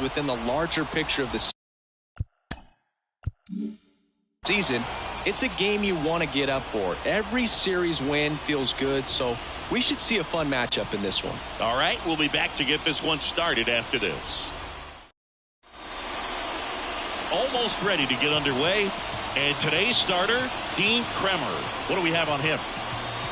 within the larger picture of the season. It's a game you want to get up for. Every series win feels good, so we should see a fun matchup in this one. All right, we'll be back to get this one started after this. Almost ready to get underway. And today's starter, Dean Kremer. What do we have on him?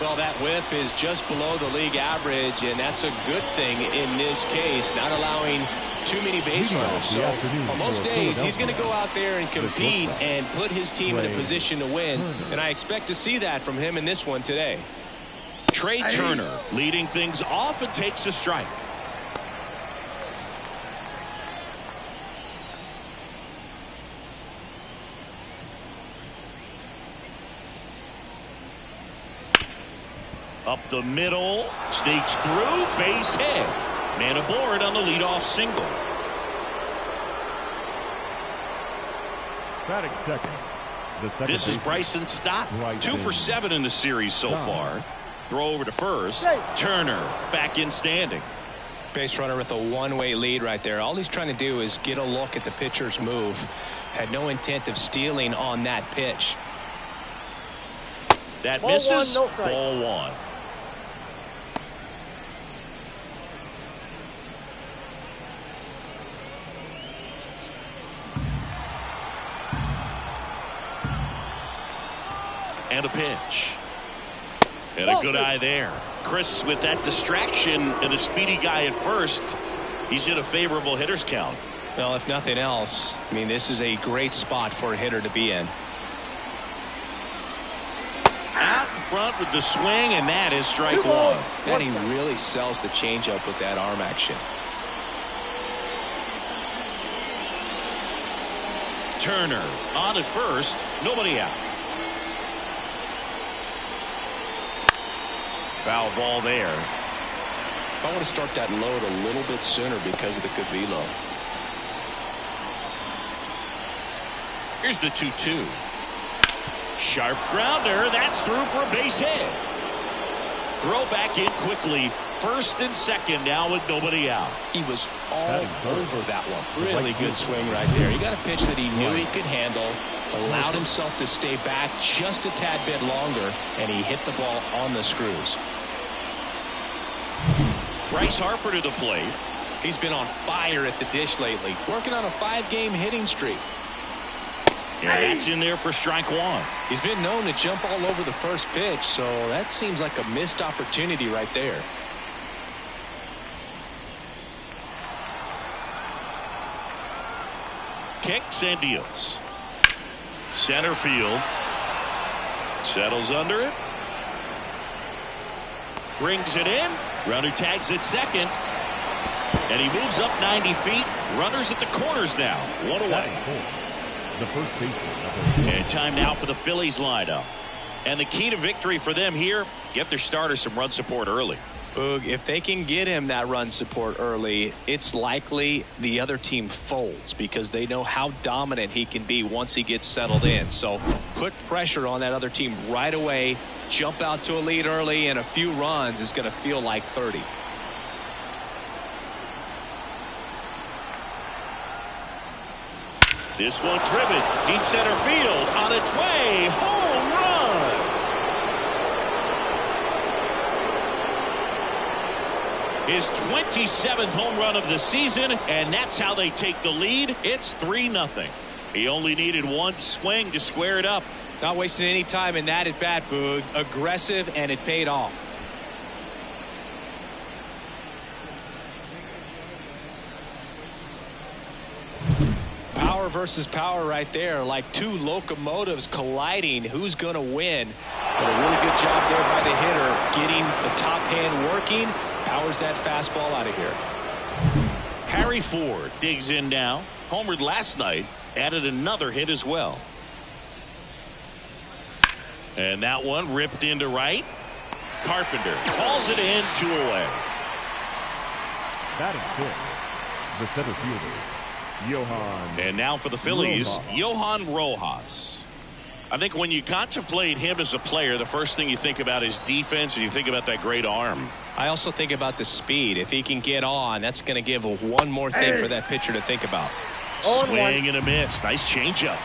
Well, that whip is just below the league average, and that's a good thing in this case, not allowing too many base runners. So on most days, he's going to go out there and compete and put his team in a position to win, and I expect to see that from him in this one today. Trey Turner leading things off and takes a strike. Up the middle, sneaks through, base hit. Man aboard on the leadoff single. Batting second. This is Bryson Stott. 2 for 7 in the series so far. Throw over to first. Turner back in standing. Base runner with a one-way lead right there. All he's trying to do is get a look at the pitcher's move. Had no intent of stealing on that pitch. That misses. Ball one. And a pitch. And a good eye there. Chris, with that distraction and a speedy guy at first, he's in a favorable hitter's count. Well, if nothing else, I mean, this is a great spot for a hitter to be in. Out in front with the swing, and that is strike one. And he really sells the changeup with that arm action. Turner on at first, nobody out. Foul ball there. I want to start that load a little bit sooner because of the good velo. Here's the 2-2. Sharp grounder. That's through for a base hit. Throw back in quickly. First and second now with nobody out. He was all over that one. Really good swing right there. He got a pitch that he knew he could handle. Allowed himself to stay back just a tad bit longer, and he hit the ball on the screws. Bryce Harper to the plate. He's been on fire at the dish lately, working on a 5-game hitting streak. Yeah, that's in there for strike one. He's been known to jump all over the first pitch, so that seems like a missed opportunity right there. Kicks and deals. Center field. Settles under it. Brings it in. Runner tags at second. And he moves up 90 feet. Runners at the corners now. One away. The first baseman. And time now for the Phillies lineup. And the key to victory for them here, get their starter some run support early. Boog, if they can get him that run support early, it's likely the other team folds because they know how dominant he can be once he gets settled in. So put pressure on that other team right away. Jump out to a lead early, and a few runs is going to feel like 30. This one driven deep center field on its way. Home run. His 27th home run of the season, and that's how they take the lead. It's 3-0. He only needed one swing to square it up. Not wasting any time in that at bat, Boog. Aggressive, and it paid off. Power versus power right there, like two locomotives colliding. Who's going to win? But a really good job there by the hitter, getting the top hand working. Powers that fastball out of here. Harry Ford digs in now. Homered last night, added another hit as well. And that one ripped into right. Carpenter calls it in, 2 away. Batting fifth, the center fielder, Johan. And now for the Phillies, Johan Rojas. I think when you contemplate him as a player, the first thing you think about is defense, and you think about that great arm. I also think about the speed. If he can get on, that's going to give one more thing for that pitcher to think about. Swing and a miss. Nice changeup.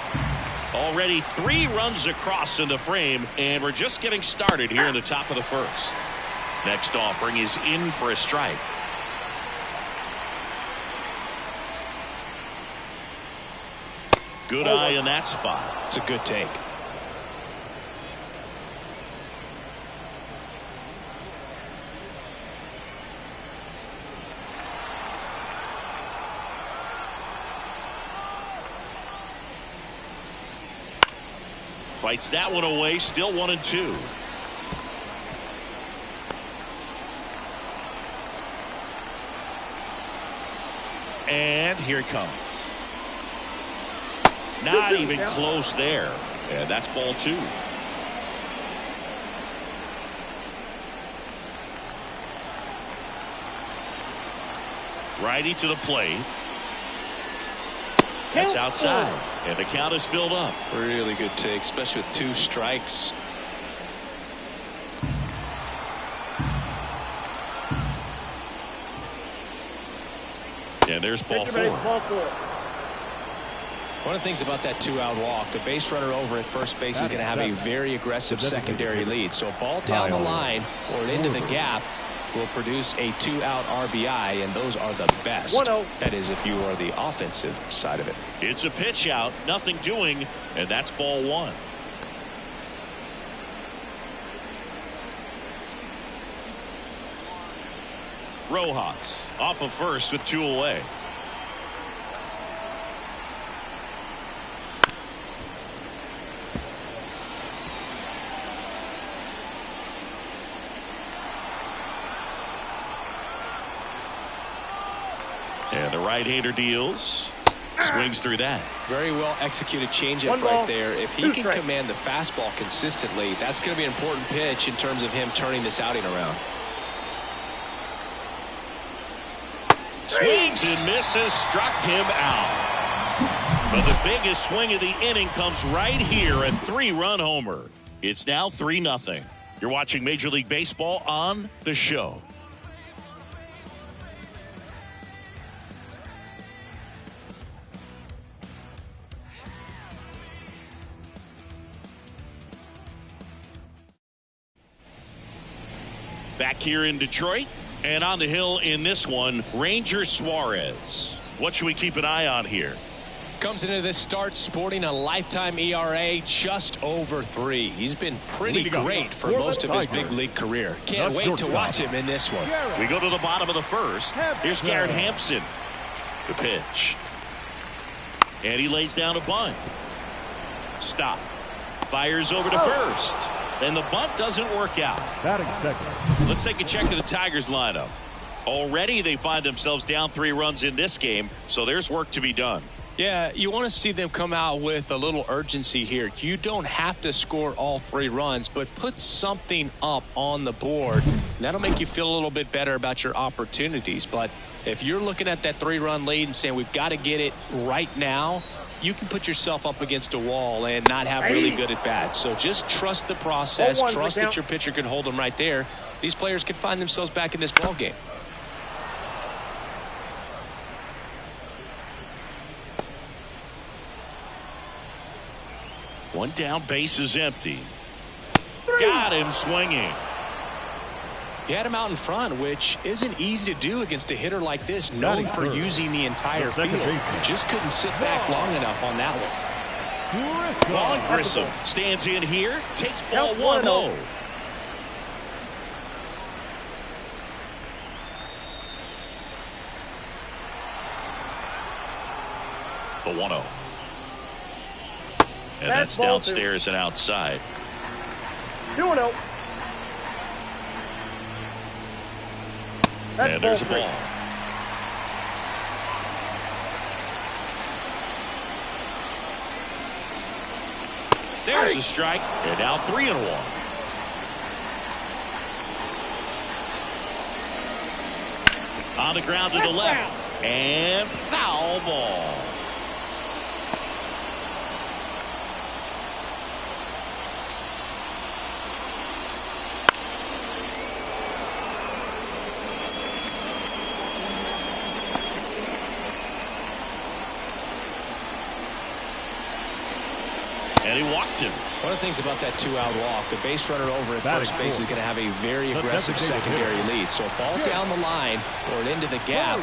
Already 3 runs across in the frame, and we're just getting started here in the top of the first. Next offering is in for a strike. Good eye in that spot. It's a good take. Fights that one away. Still 1-2. And here it comes. Not even close there. And that's ball 2. Righty to the plate. That's outside. And the count is filled up. Really good take, especially with 2 strikes. And there's ball 4. One of the things about that 2-out walk, the base runner over at first base is going to have a very aggressive secondary lead. So a ball down the line or into the gap will produce a 2-out RBI, and those are the best. That is, if you are the offensive side of it. It's a pitch out, nothing doing, and that's ball 1. Rojas off of first with 2 away. And the right-hander deals. Swings through that. Very well executed changeup right there. If he can command the fastball consistently, that's going to be an important pitch in terms of him turning this outing around. Swings and misses, struck him out. But the biggest swing of the inning comes right here, a 3-run homer. It's now 3-0. You're watching Major League Baseball on The Show. Back here in Detroit, and on the hill in this one, Ranger Suarez. What should we keep an eye on here? Comes into this start sporting a lifetime ERA just over 3. He's been pretty great for most of his big league career. Can't wait to watch him in this one. We go to the bottom of the first. Here's Garrett Hampson. The pitch. And he lays down a bunt. Stop. Fires over to first. And the bunt doesn't work out. Batting second. Let's take a check of the Tigers lineup. Already they find themselves down 3 runs in this game, so there's work to be done. Yeah, you want to see them come out with a little urgency here. You don't have to score all 3 runs, but put something up on the board. That'll make you feel a little bit better about your opportunities. But if you're looking at that 3-run lead and saying we've got to get it right now, you can put yourself up against a wall and not have really good at bats. So just trust the process. Trust that your pitcher can hold them right there. These players can find themselves back in this ball game. One down, base is empty. Got him swinging. He had him out in front, which isn't easy to do against a hitter like this, known for using the entire field. He just couldn't sit back long enough on that one. Vaughn Grissom stands in here, takes ball 1-0. The 1-0. And that's downstairs and outside. 2-0. And there's a ball. There's a strike. And now 3-1. On the ground to the left. And foul ball. And he walked him. One of the things about that two-out walk, the base runner over at first base is going to have a very aggressive secondary lead. So a ball down the line or into the gap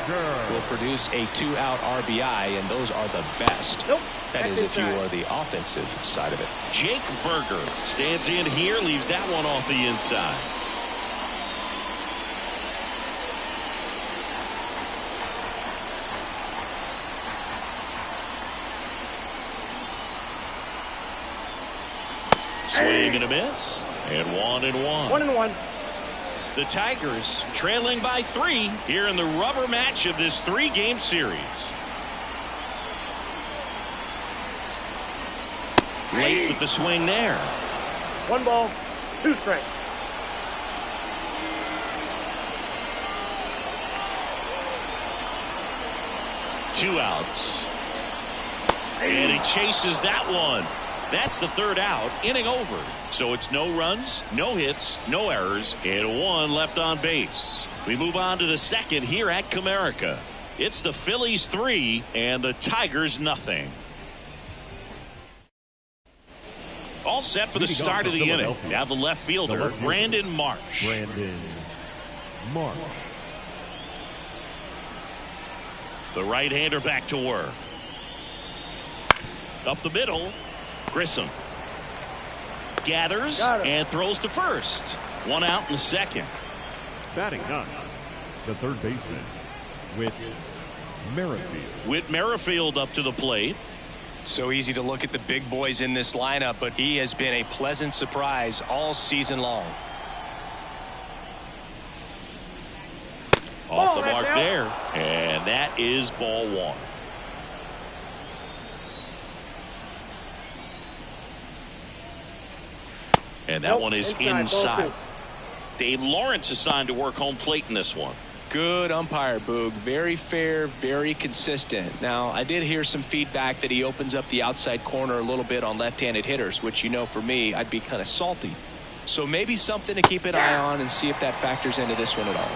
will produce a two-out RBI, and those are the best. That is if you are the offensive side of it. Jake Berger stands in here, leaves that one off the inside. Swing and a miss, and 1-1. 1-1. The Tigers trailing by 3 here in the rubber match of this 3-game series. Late with the swing there. 1 ball, 2 strikes. Two outs. And he chases that one. That's the 3rd out, inning over. So it's no runs, no hits, no errors, and 1 left on base. We move on to the 2nd here at Comerica. It's the Phillies 3 and the Tigers nothing. All set for the start of the inning. Now the left fielder, Brandon Marsh. The right-hander back to work. Up the middle. Grissom gathers and throws to first. 1 out in the 2nd. Batting ninth, the third baseman, Whit Merrifield up to the plate. So easy to look at the big boys in this lineup, but he has been a pleasant surprise all season long. Off the mark there, and that is ball 1. And that one is inside. Dave Lawrence assigned to work home plate in this one. Good umpire, Boog. Very fair, very consistent. Now, I did hear some feedback that he opens up the outside corner a little bit on left-handed hitters, which, you know, for me, I'd be kind of salty. So maybe something to keep an eye on and see if that factors into this one at all.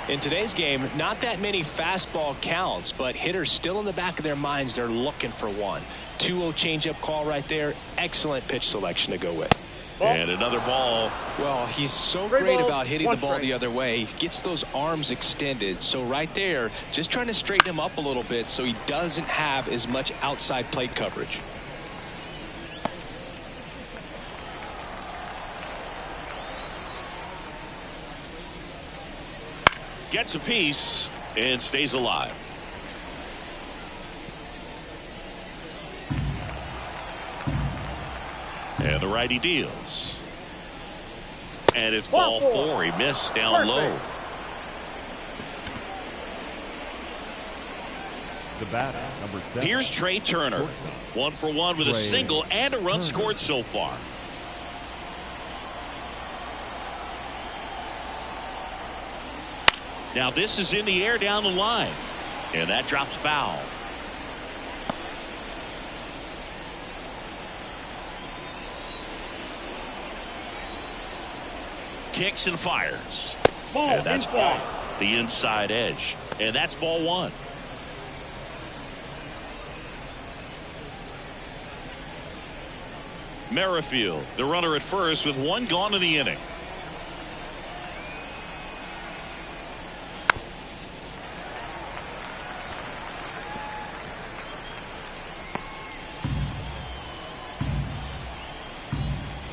In today's game, not that many fastball counts, but hitters still in the back of their minds, they're looking for one. 2-0 changeup call right there. Excellent pitch selection to go with. And another ball. Well, he's so great about hitting the ball the other way. He gets those arms extended. So right there, just trying to straighten him up a little bit so he doesn't have as much outside plate coverage. Gets a piece and stays alive. And the righty deals. And it's ball 4. He missed down low. The batter, number 7. Here's Trey Turner. 1 for 1 with a single and a run scored so far. Now this is in the air down the line. And that drops foul. Kicks and fires. And that's off the inside edge. And that's ball 1. Merrifield, the runner at first with 1 gone in the inning.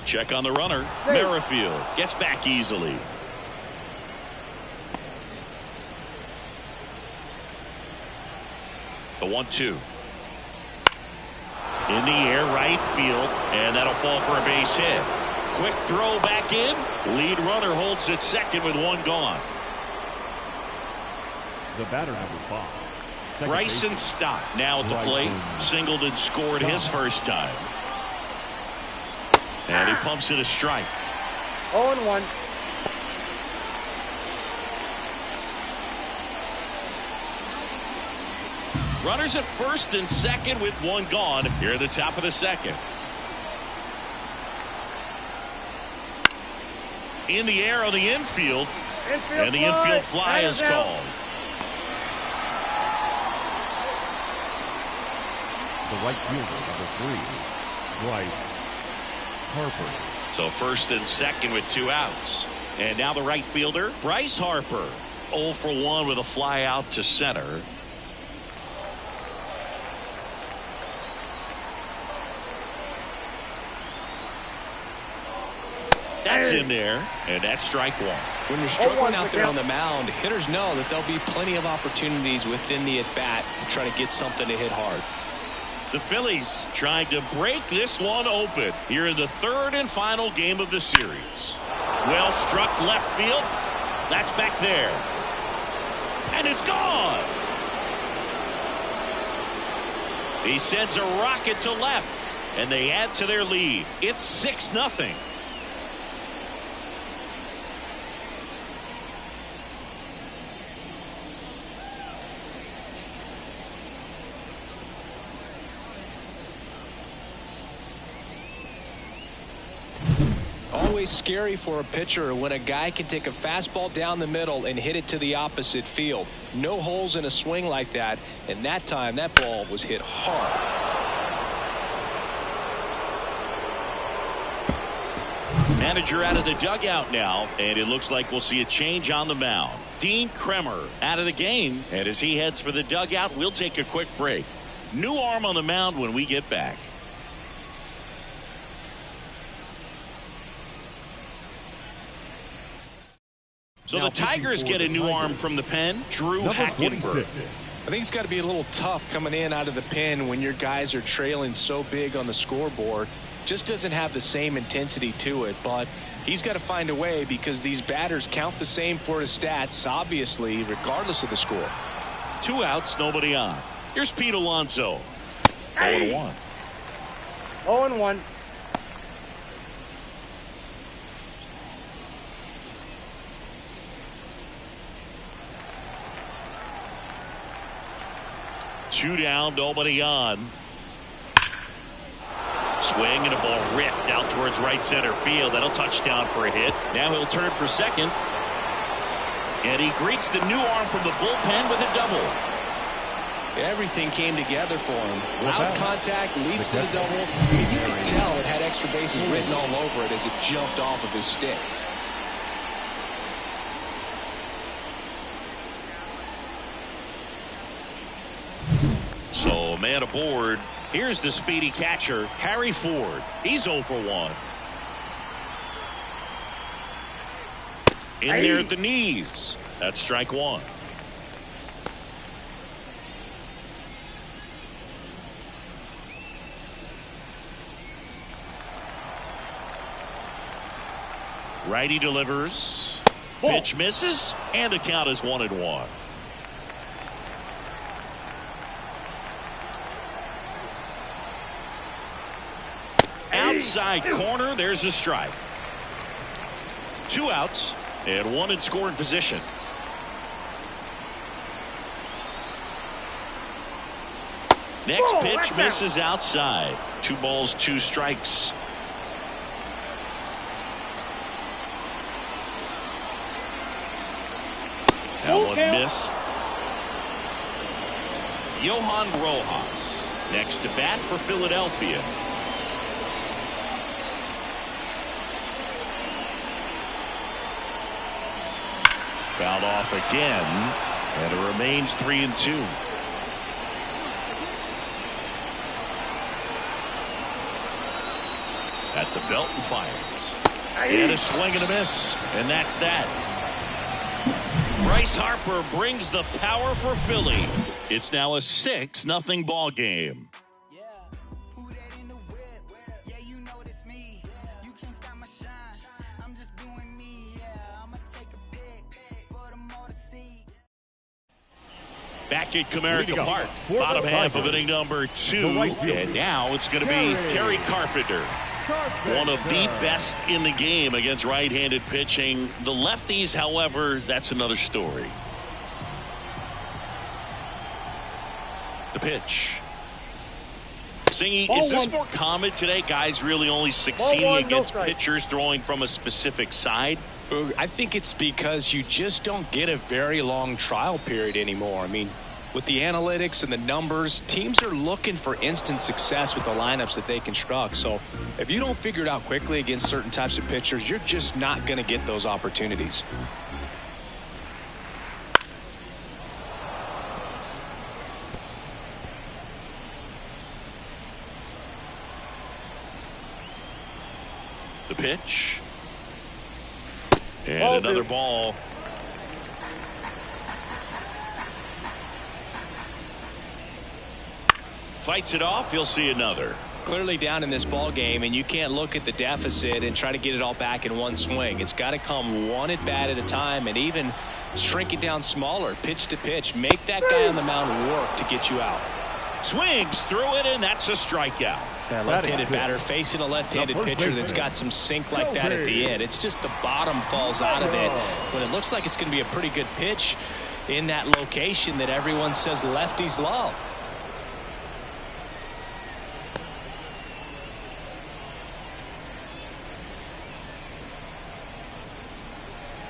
Check on the runner. Merrifield gets back easily. The 1-2. In the air, right field, and that'll fall for a base hit. Quick throw back in. Lead runner holds at second with 1 gone. The batter, number 5. Bryson Stott now at the plate. Singled and scored his first time. And he pumps in a strike. 0-1. Runners at first and second with 1 gone here at the top of the 2nd. In the air on the infield. And the infield fly is called. The right fielder, number 3, Bryce Harper. So first and second with 2 outs. And now the right fielder, Bryce Harper. 0 for 1 with a fly out to center. That's in there, and that's strike 1. When you're struggling out there on the mound, hitters know that there'll be plenty of opportunities within the at-bat to try to get something to hit hard. The Phillies trying to break this one open here in the 3rd and final game of the series. Well struck left field. That's back there. And it's gone. He sends a rocket to left, and they add to their lead. It's 6-0. Always scary for a pitcher when a guy can take a fastball down the middle and hit it to the opposite field. No holes in a swing like that, and that time that ball was hit hard. Manager out of the dugout now, and it looks like we'll see a change on the mound. Dean Kremer out of the game, and as he heads for the dugout, we'll take a quick break. New arm on the mound when we get back. So the Tigers get a new arm from the pen, Drew Hackenberg. I think it's got to be a little tough coming in out of the pen when your guys are trailing so big on the scoreboard. Just doesn't have the same intensity to it, but he's got to find a way because these batters count the same for his stats, obviously, regardless of the score. 2 outs, nobody on. Here's Pete Alonso. 0-1. 0-1. Two down, nobody on. Swing and a ball ripped out towards right center field. That'll touchdown for a hit. Now he'll turn for second. And he greets the new arm from the bullpen with a double. Everything came together for him. Loud contact leads to the double. You could tell it had extra bases written all over it as it jumped off of his stick. So man aboard. Here's the speedy catcher, Harry Ford. He's 0 for 1. In there at the knees. That's strike 1. Righty delivers. Pitch misses, and the count is 1-1. Outside corner, there's a strike. 2 outs and 1 in scoring position. Next pitch misses outside. 2 balls, 2 strikes. That one missed. Johan Rojas next to bat for Philadelphia. Fouled off again, and it remains 3-2. At the belt and fires. And a swing and a miss, and that's that. Bryce Harper brings the power for Philly. It's now a 6-0 ball game. Back at Comerica Park, bottom half of inning number 2, and now it's going to be Kerry Carpenter. One of the best in the game against right-handed pitching. The lefties, however, that's another story. The pitch. Singy, is this more common today? Guys really only succeeding against pitchers throwing from a specific side? I think it's because you just don't get a very long trial period anymore. I mean, with the analytics and the numbers, teams are looking for instant success with the lineups that they construct. So if you don't figure it out quickly against certain types of pitchers, you're just not going to get those opportunities. The pitch. And another ball. Fights it off. He'll see another. Clearly down in this ball game, and you can't look at the deficit and try to get it all back in one swing. It's got to come one at bat at a time, and even shrink it down smaller, pitch to pitch. Make that guy on the mound work to get you out. Swings through it, and that's a strikeout. Left-handed batter facing a left-handed pitcher that's got some sink like that at the end. It's just the bottom falls out of it when it looks like it's going to be a pretty good pitch in that location that everyone says lefties love.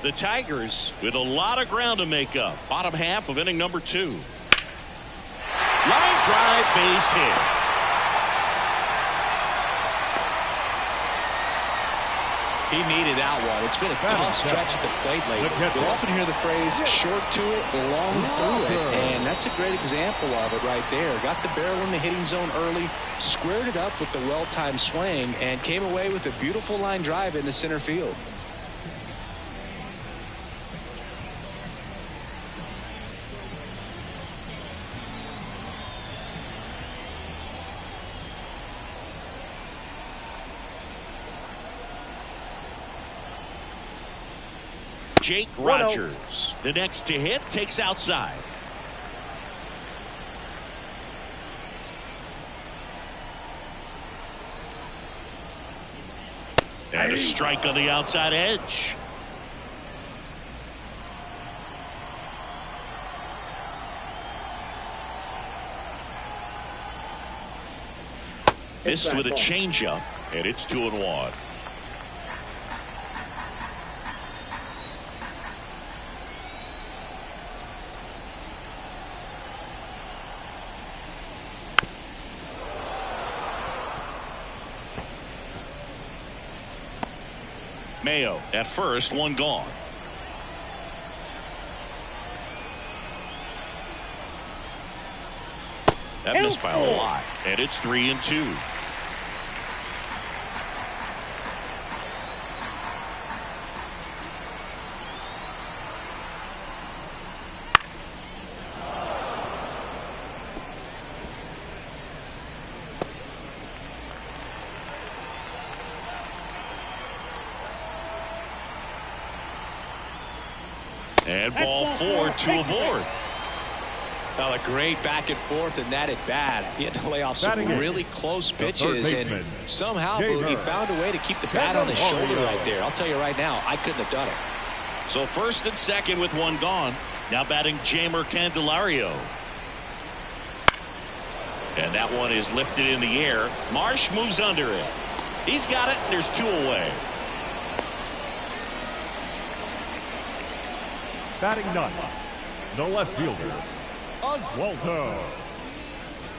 The Tigers with a lot of ground to make up. Bottom half of inning number 2. Line drive, base hit. He needed that one. It's been a tough stretch at the plate lately. You often hear the phrase short to it, long through it, and that's a great example of it right there. Got the barrel in the hitting zone early, squared it up with the well-timed swing, and came away with a beautiful line drive into center field. Jake Rogers, the next to hit, takes outside. And a strike on the outside edge. Missed with a changeup, and it's 2-1. Mayo at first, one gone. That missed by a lot, and it's 3-2. And ball 4, 2 aboard. Well, a great back and forth, and that at bat. He had to lay off some really close pitches, and somehow he found a way to keep the bat on his shoulder right there. I'll tell you right now, I couldn't have done it. So first and second with one gone. Now batting Jeimer Candelario. And that one is lifted in the air. Marsh moves under it. He's got it, and there's 2 away. Batting ninth, the left fielder, Oswaldo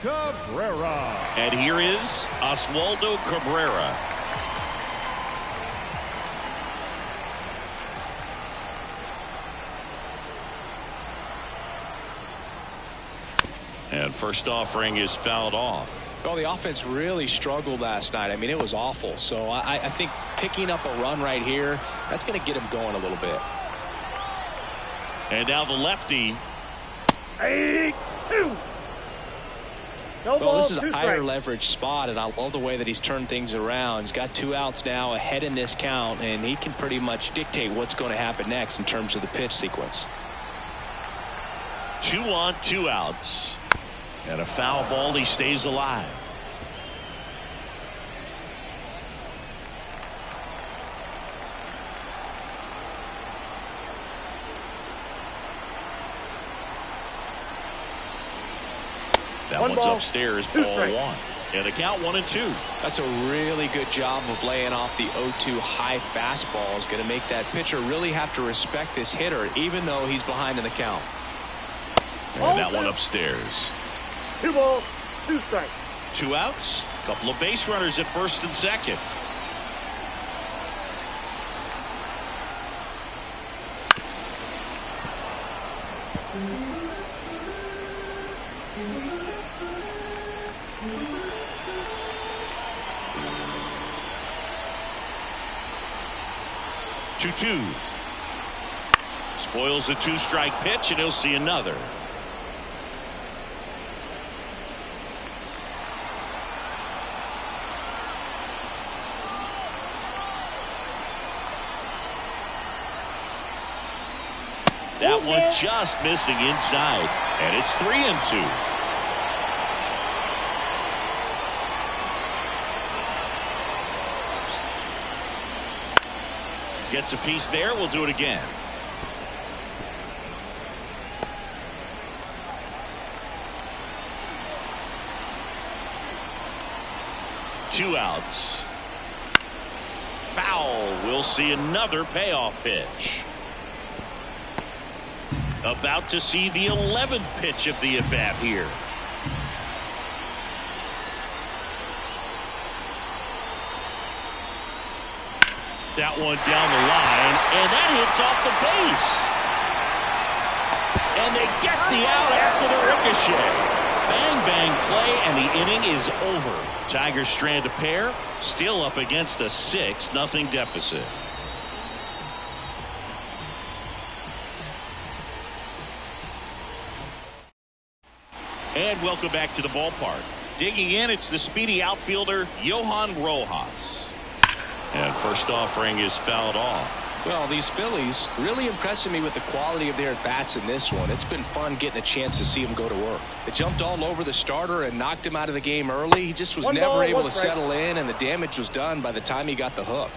Cabrera. And here is Oswaldo Cabrera. And first offering is fouled off. Well, the offense really struggled last night. I mean, it was awful. So I think picking up a run right here, that's going to get him going a little bit. And now the lefty. 8-2. Well, this is a higher leverage spot, and I love the way that he's turned things around. He's got 2 outs now ahead in this count, and he can pretty much dictate what's going to happen next in terms of the pitch sequence. 2 on, 2 outs. And a foul ball, he stays alive. That one's upstairs, ball 1. And the count 1-2. That's a really good job of laying off the 0-2 high fastball. Is going to make that pitcher really have to respect this hitter, even though he's behind in the count. And that one upstairs. 2 balls, 2 strikes. 2 outs. Couple of base runners at first and second. Two. Spoils the 2-strike pitch, and he'll see another. That one just missing inside, and it's 3-2. Gets a piece there. We'll do it again. Two outs. Foul. We'll see another payoff pitch. About to see the 11th pitch of the at-bat here. That one down the line, and that hits off the base. And they get the out after the ricochet. Bang, bang play, and the inning is over. Tigers strand a pair, still up against a 6-0 deficit. And welcome back to the ballpark. Digging in, it's the speedy outfielder, Johan Rojas. And first offering is fouled off. Well, these Phillies really impressing me with the quality of their at-bats in this one. It's been fun getting a chance to see them go to work. They jumped all over the starter and knocked him out of the game early. He just was never able to settle in, and the damage was done by the time he got the hook.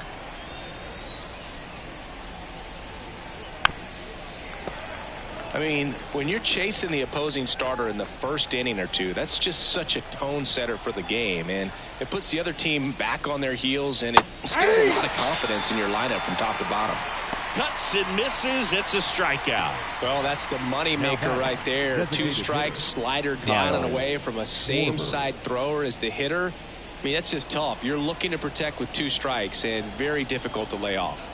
I mean, when you're chasing the opposing starter in the first inning or two, that's just such a tone setter for the game, and it puts the other team back on their heels, and it instills a lot of confidence in your lineup from top to bottom. Cuts and misses. It's a strikeout. Well, that's the money maker right there. 2 strikes, slider down and away from a same side thrower as the hitter. I mean, that's just tough. You're looking to protect with 2 strikes, and very difficult to lay off.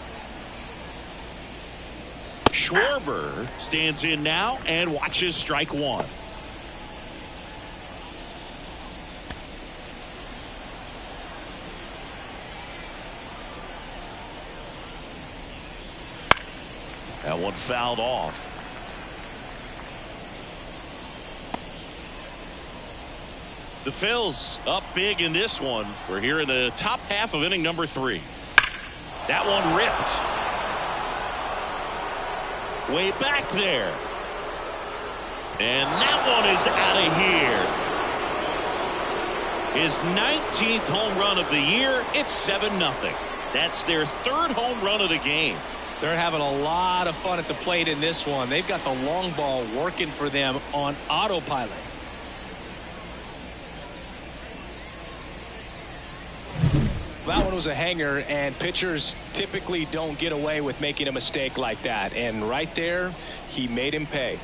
Schwarber stands in now and watches strike 1. That one fouled off. The Phils up big in this one. We're here in the top half of inning number 3. That one ripped. Way back there. And that one is out of here. His 19th home run of the year. It's 7-0. That's their 3rd home run of the game. They're having a lot of fun at the plate in this one. They've got the long ball working for them on autopilot. That one was a hanger, and pitchers typically don't get away with making a mistake like that. And right there, he made him pay.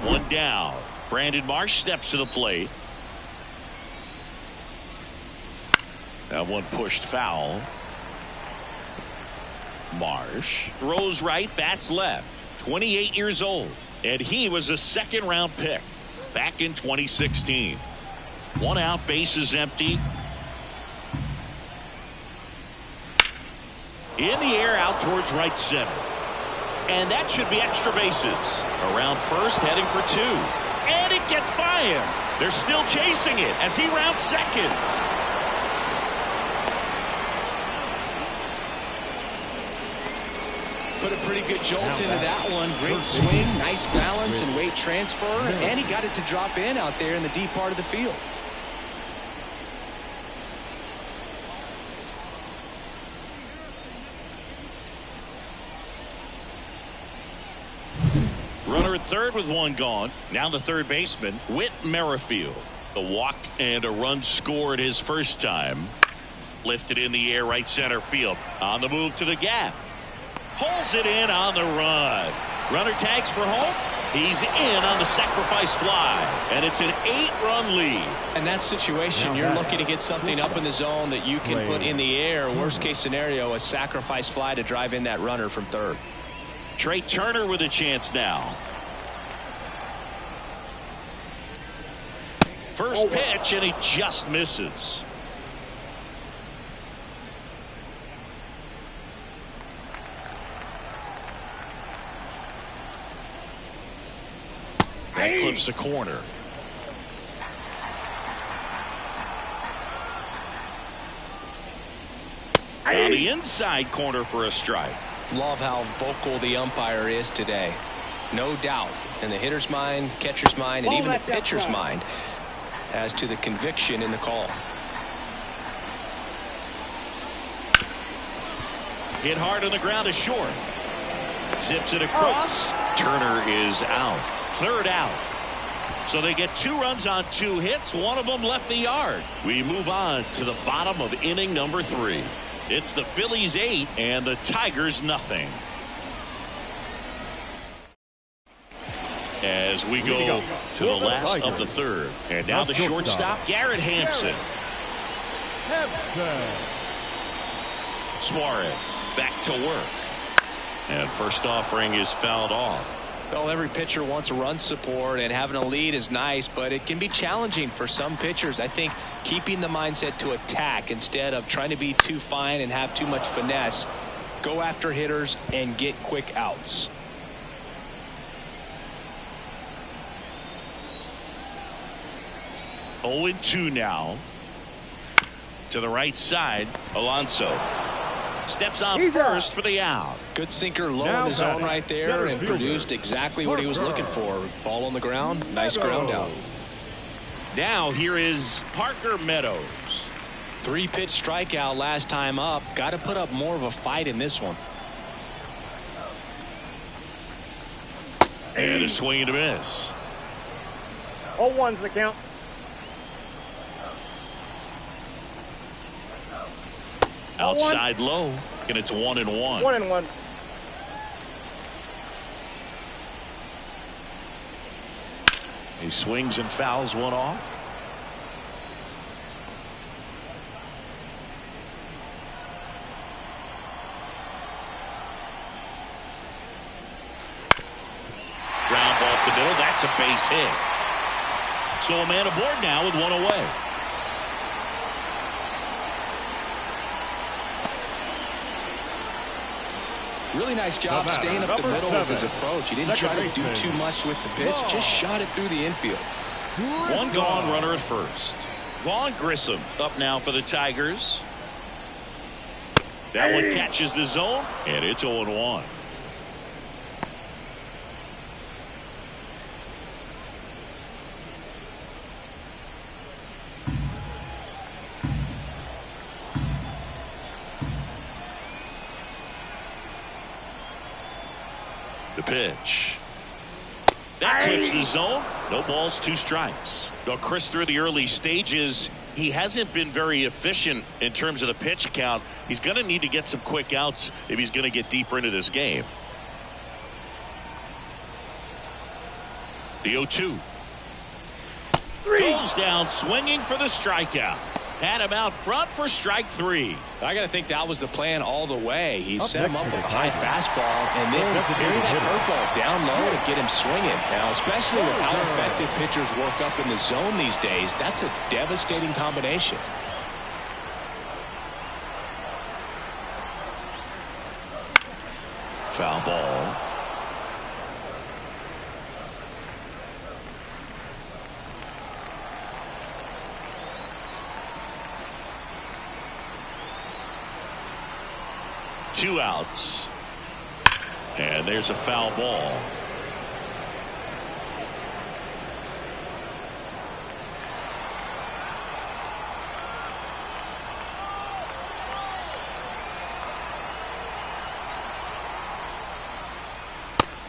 One down. Brandon Marsh steps to the plate. That one pushed foul. Marsh throws right, bats left. 28 years old, and he was a 2nd-round pick back in 2016. 1 out, bases empty. In the air, out towards right center. And that should be extra bases. Around first, heading for 2. And it gets by him. They're still chasing it as he rounds second. Put a pretty good jolt into that one. Great swing, nice balance and weight transfer, and he got it to drop in out there in the deep part of the field. Runner at third with 1 gone. Now the third baseman, Whit Merrifield. The walk and a run scored his first time. Lifted in the air, right center field. On the move to the gap. Pulls it in on the run. Runner tags for home. He's in on the sacrifice fly. And it's an 8-run lead. In that situation, you're looking to get something up in the zone that you can put in the air. Worst case scenario, a sacrifice fly to drive in that runner from third. Trey Turner with a chance now. First pitch, and he just misses. That clips the corner. On the inside corner for a strike. Love how vocal the umpire is today. No doubt in the hitter's mind, catcher's mind, and even the pitcher's mind as to the conviction in the call. Hit hard on the ground is short. Zips it across. Turner is out. Third out. So they get 2 runs on 2 hits. One of them left the yard. We move on to the bottom of inning number 3. It's the Phillies 8 and the Tigers nothing. As we go to the last of the third. And now the shortstop, Garrett Hampson. Suarez back to work. And first offering is fouled off. Well, every pitcher wants run support, and having a lead is nice, but it can be challenging for some pitchers. I think keeping the mindset to attack instead of trying to be too fine and have too much finesse. Go after hitters and get quick outs. Oh and 2 now. To the right side, Alonso. Steps on first for the out. Good sinker low in the zone right there and produced exactly what he was looking for. Ball on the ground. Nice ground out. Now here is Parker Meadows. 3-pitch strikeout last time up. Got to put up more of a fight in this one. And a swing and a miss. 0-1's the count. Outside low, and it's 1-1. 1-1. He swings and fouls one off. Ground ball up the middle. That's a base hit. So a man aboard now with 1 away. Really nice job staying up the middle with his approach. He didn't try to do too much with the pitch. Just shot it through the infield. 1 gone, runner at first. Vaughn Grissom up now for the Tigers. That one catches the zone, and it's 0-1. The pitch. That clips the zone. No balls, 2 strikes. Though Chris, through the early stages, he hasn't been very efficient in terms of the pitch count. He's going to need to get some quick outs if he's going to get deeper into this game. The 0-2. Goes down swinging for the strikeout. Had him out front for strike 3. I got to think that was the plan all the way. He set him up with a high fastball and then carry that curveball down low to get him swinging. Now, especially with how effective pitchers work up in the zone these days, that's a devastating combination. Foul ball. Two outs. And there's a foul ball.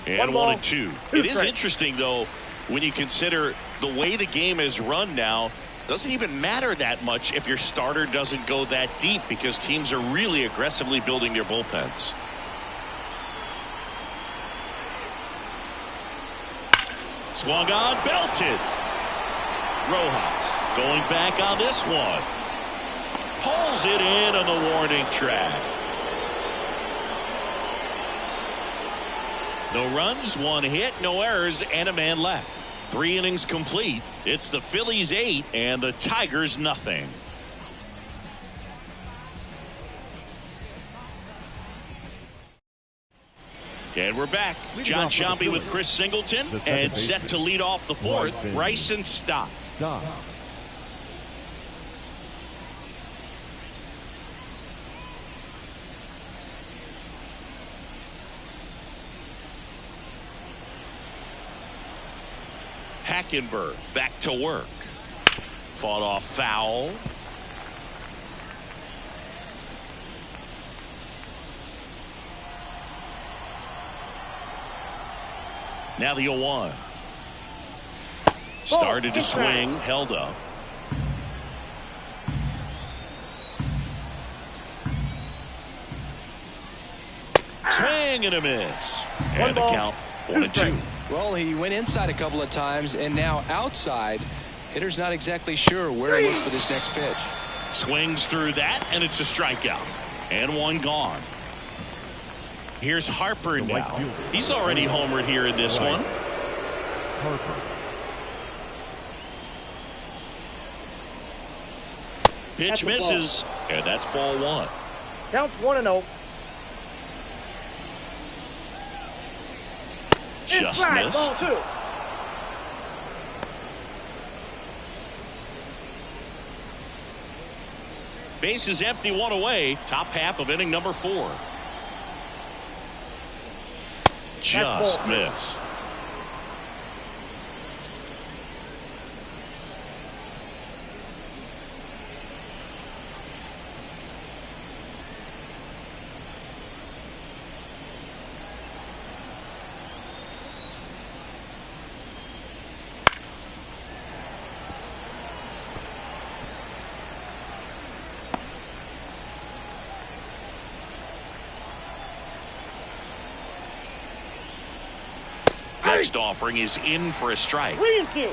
And 1-2. It is interesting, though, when you consider the way the game is run now, doesn't even matter that much if your starter doesn't go that deep, because teams are really aggressively building their bullpens. Swung on, belted. Rojas going back on this one. Pulls it in on the warning track. No runs, 1 hit, no errors, and a man left. 3 innings complete. It's the Phillies 8 and the Tigers nothing. And we're back. John Sciambi with Chris Singleton, and set to lead off the 4th, Bryson Stott. Hackenberg back to work. Fought off foul. Now the 0-1. Started to swing, held up. Swing and a miss. And the count 1-2. Well, he went inside a couple of times, and now outside. Hitter's not exactly sure where to look for this next pitch. Swings through that, and it's a strikeout. And 1 gone. Here's Harper now. He's already homered here in this one. Harper. Pitch misses, and that's ball 1. Counts 1-0. Just missed. Ball 2. Base is empty, 1 away. Top half of inning number 4. Just missed. Next offering is in for a strike. 3-2.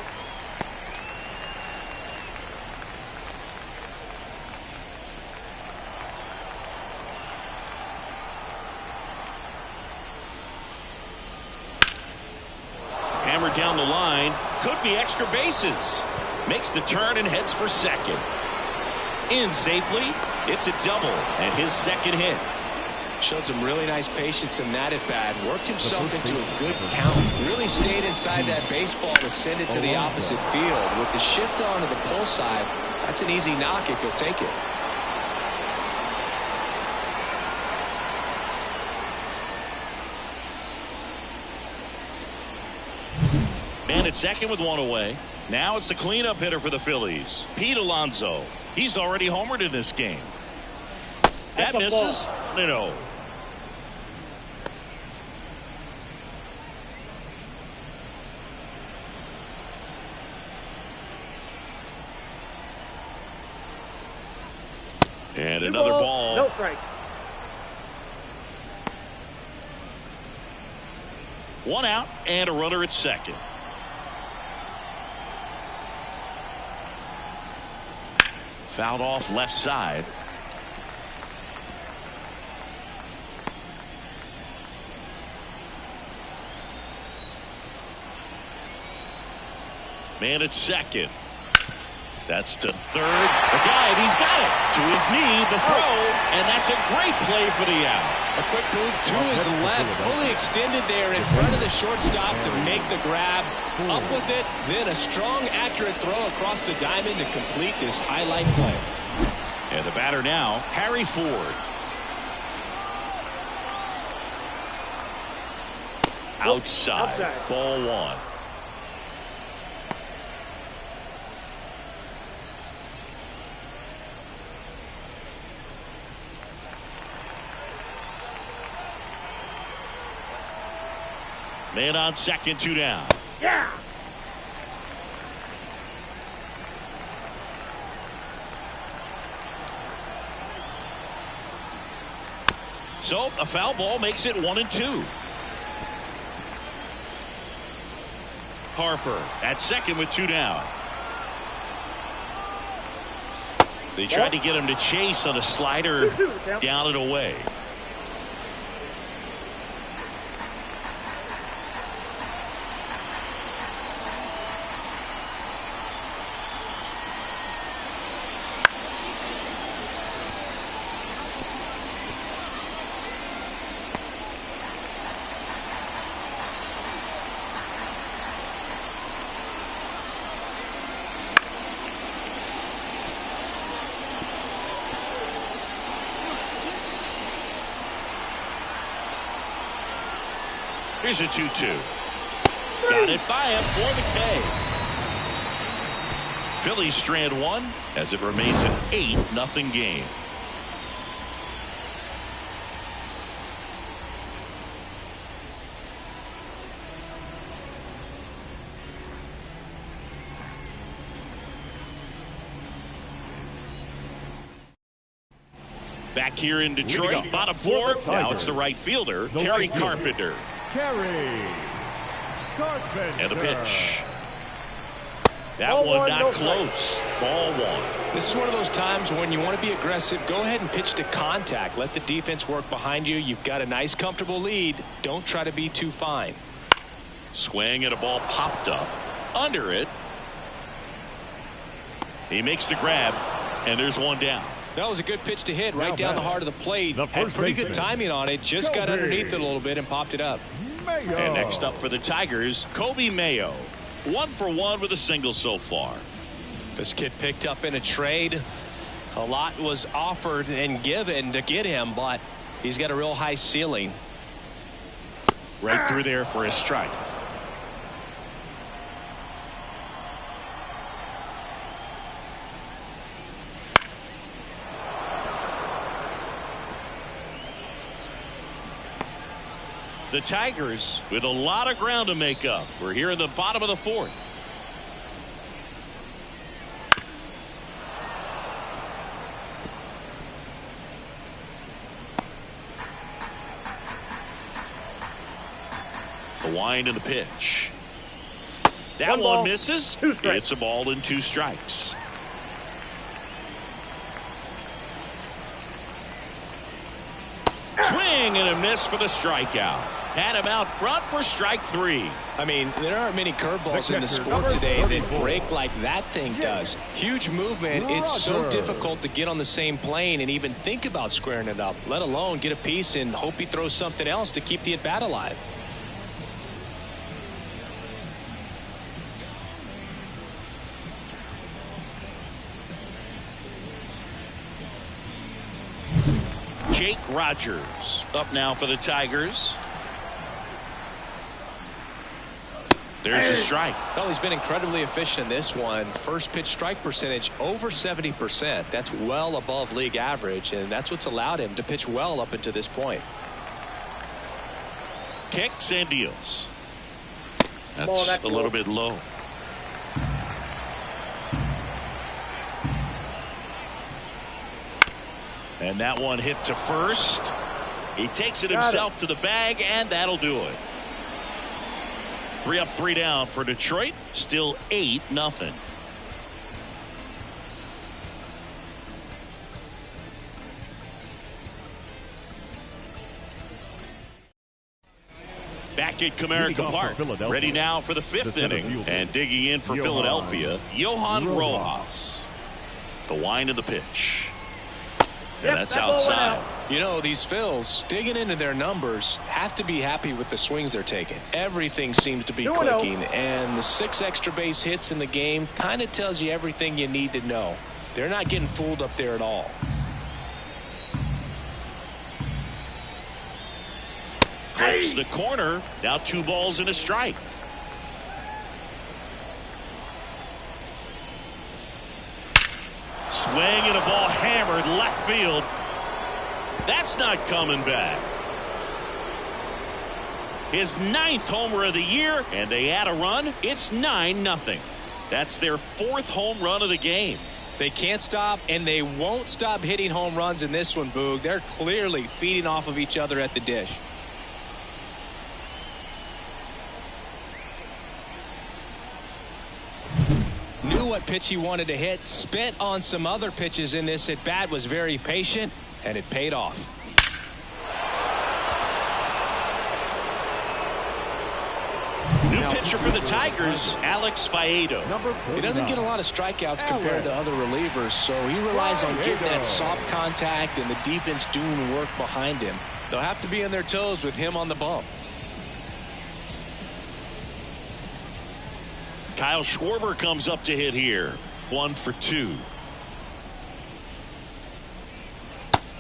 Hammered down the line. Could be extra bases. Makes the turn and heads for second. In safely. It's a double and his second hit. Showed some really nice patience in that at bat. Worked himself into a good count. Really stayed inside that baseball to send it to the opposite field. With the shift on to the pull side, that's an easy knock if you'll take it. Man at second with 1 away. Now it's the cleanup hitter for the Phillies, Pete Alonso. He's already homered in this game. That misses. No. And another ball. No strike. 1 out and a runner at second. Fouled off left side. Man at second. That's to third. The dive, he's got it. To his knee, the throw, and that's a great play for the out. A quick move to his left, fully extended there in front of the shortstop to make the grab. Up with it, then a strong, accurate throw across the diamond to complete this highlight play. And the batter now, Harry Ford. Outside. Ball 1. Man on second, 2 down. Yeah. So a foul ball makes it 1-2. Harper at second with 2 down. They tried to get him to chase on a slider, down and away. Here's a 2-2. Got it by him for the K. Phillies strand 1 as it remains an 8-0 game. Back here in Detroit, bottom 4. Now it's the right fielder, Kerry Carpenter. Kerry Carpenter. And the pitch. That one not close. Ball 1. This is one of those times when you want to be aggressive. Go ahead and pitch to contact. Let the defense work behind you. You've got a nice, comfortable lead. Don't try to be too fine. Swing and a ball popped up. Under it. He makes the grab, and there's 1 down. That was a good pitch to hit right down the heart of the plate. Had pretty good timing on it. Just got underneath it a little bit and popped it up. Mayo. And next up for the Tigers, Kobe Mayo. 1 for 1 with a single so far. This kid picked up in a trade. A lot was offered and given to get him, but he's got a real high ceiling. Right through there for a strike. The Tigers with a lot of ground to make up. We're here in the bottom of the 4th. The wind and the pitch. That one misses. It's a ball and 2 strikes. Swing and a miss for the strikeout. Had him out front for strike 3. I mean, there aren't many curveballs in the sport today that break like that thing does. Huge movement. It's so difficult to get on the same plane and even think about squaring it up, let alone get a piece and hope he throws something else to keep the at-bat alive. Jake Rogers up now for the Tigers. There's a strike. Well, he's been incredibly efficient in this one. First pitch strike percentage over 70%. That's well above league average, and that's what's allowed him to pitch well up until this point. Kicks and deals. That's a little bit low. And that one hit to first. He takes it himself to the bag, and that'll do it. 3 up, 3 down for Detroit. Still 8-0. Back at Comerica Park. Ready now for the 5th inning. And digging in for Philadelphia, Johan Rojas. The wind of the pitch. And that's outside. You know, these Phils digging into their numbers have to be happy with the swings they're taking. Everything seems to be clicking, and the 6 extra base hits in the game kind of tells you everything you need to know. They're not getting fooled up there at all. Clips the corner. Now 2 balls and a strike. Swing and a ball hammered left field. That's not coming back. His 9th homer of the year, and they add a run. It's 9-0. That's their 4th home run of the game. They can't stop, and they won't stop hitting home runs in this one, Boog. They're clearly feeding off of each other at the dish. Knew what pitch he wanted to hit, spit on some other pitches in this at bat, was very patient, and it paid off. New pitcher for the Tigers, Alex Faedo. He doesn't get a lot of strikeouts compared to other relievers, so he relies on getting that soft contact and the defense doing the work behind him. They'll have to be on their toes with him on the bump. Kyle Schwarber comes up to hit here. 1 for 2.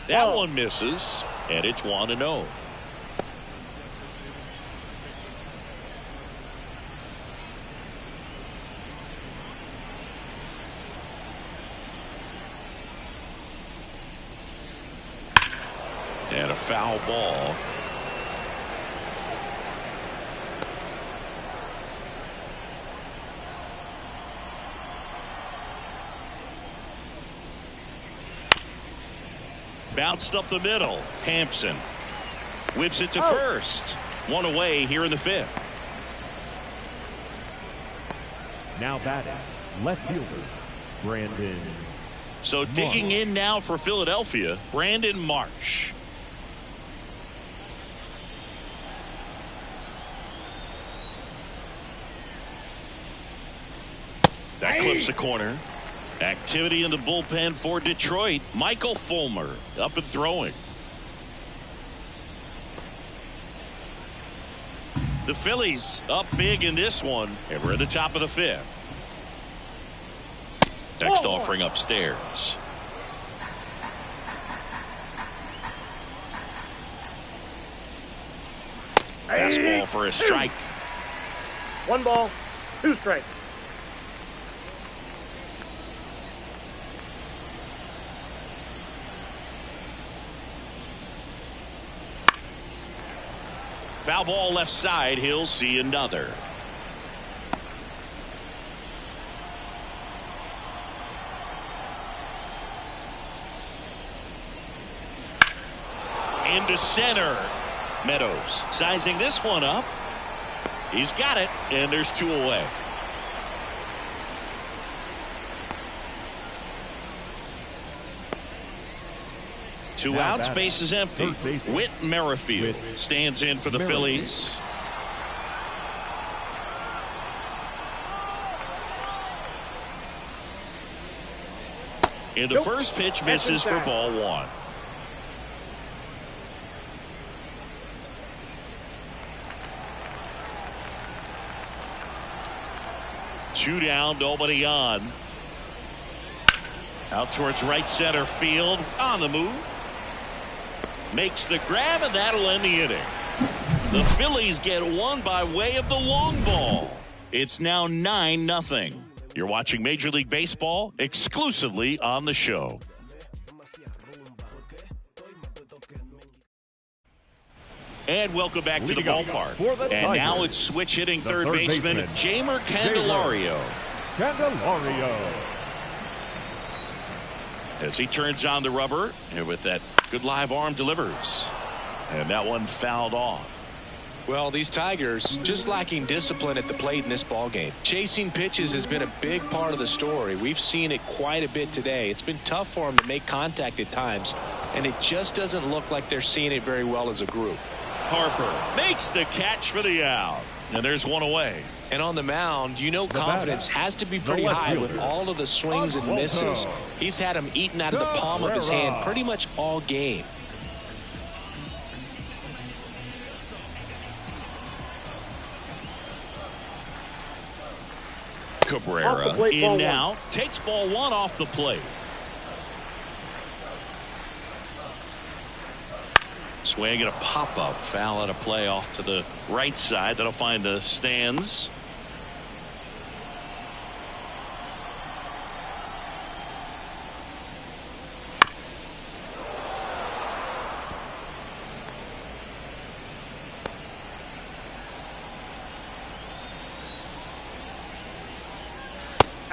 That one misses, and it's 1-0. And a foul ball. Bounced up the middle. Hampson whips it to first. One away here in the 5th. Now batting, left fielder, Brandon. So digging in now for Philadelphia, Brandon Marsh. That clips the corner. Activity in the bullpen for Detroit. Michael Fulmer up and throwing. The Phillies up big in this one, and we're at the top of the 5th. Next offering upstairs. Fastball for a strike. 1 ball, 2 strikes. Foul ball left side. He'll see another. Into center. Meadows sizing this one up. He's got it, and there's 2 away. Two out, space is empty. Whit Merrifield stands in for the Phillies. And the first pitch misses for ball 1. Two down, nobody on. Out towards right center field. On the move. Makes the grab, and that'll end the inning. The Phillies get one by way of the long ball. It's now 9-0. You're watching Major League Baseball exclusively on the show. And welcome back to the ballpark. And now it's switch hitting third baseman Jeimer Candelario. As he turns on the rubber, and with that good live arm delivers. And that one fouled off. Well, these Tigers just lacking discipline at the plate in this ballgame. Chasing pitches has been a big part of the story. We've seen it quite a bit today. It's been tough for them to make contact at times, and it just doesn't look like they're seeing it very well as a group. Harper makes the catch for the out. And there's one away. And on the mound, you know confidence has to be pretty high with all of the swings and misses. He's had them eaten out of the palm of his hand pretty much all game. Cabrera in now. Takes ball 1 off the plate. Swing and a pop-up. Foul out of play off to the right side. That'll find the stands.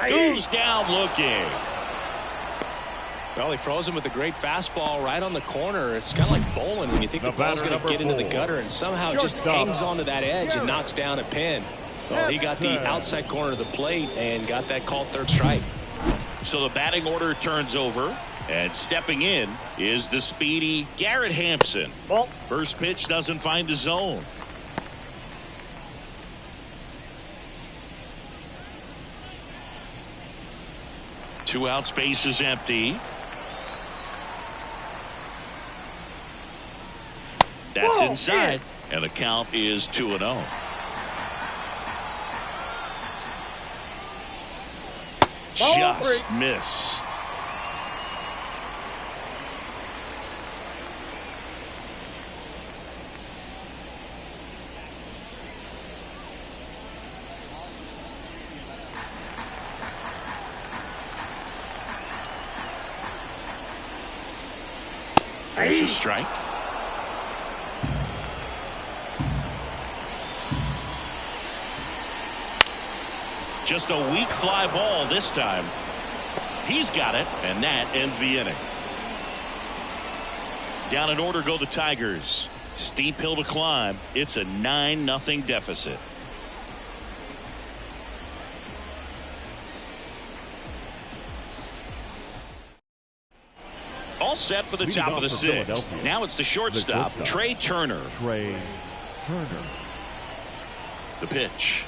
Goes down looking. Well, he froze him with a great fastball right on the corner. It's kind of like bowling when you think the ball's going to get into the gutter, and somehow it just hangs onto that edge and knocks down a pin. Well, he got the outside corner of the plate and got that called third strike. So the batting order turns over, and stepping in is the speedy Garrett Hampson. Ball. First pitch doesn't find the zone. Two out, space is empty. That's inside, and the count is 2-0. Just missed. There's a strike. Just a weak fly ball this time. He's got it, and that ends the inning. Down in order go the Tigers. Steep hill to climb. It's a 9-0 deficit. All set for the top of the sixth. Now it's the shortstop, Trey Turner. The pitch.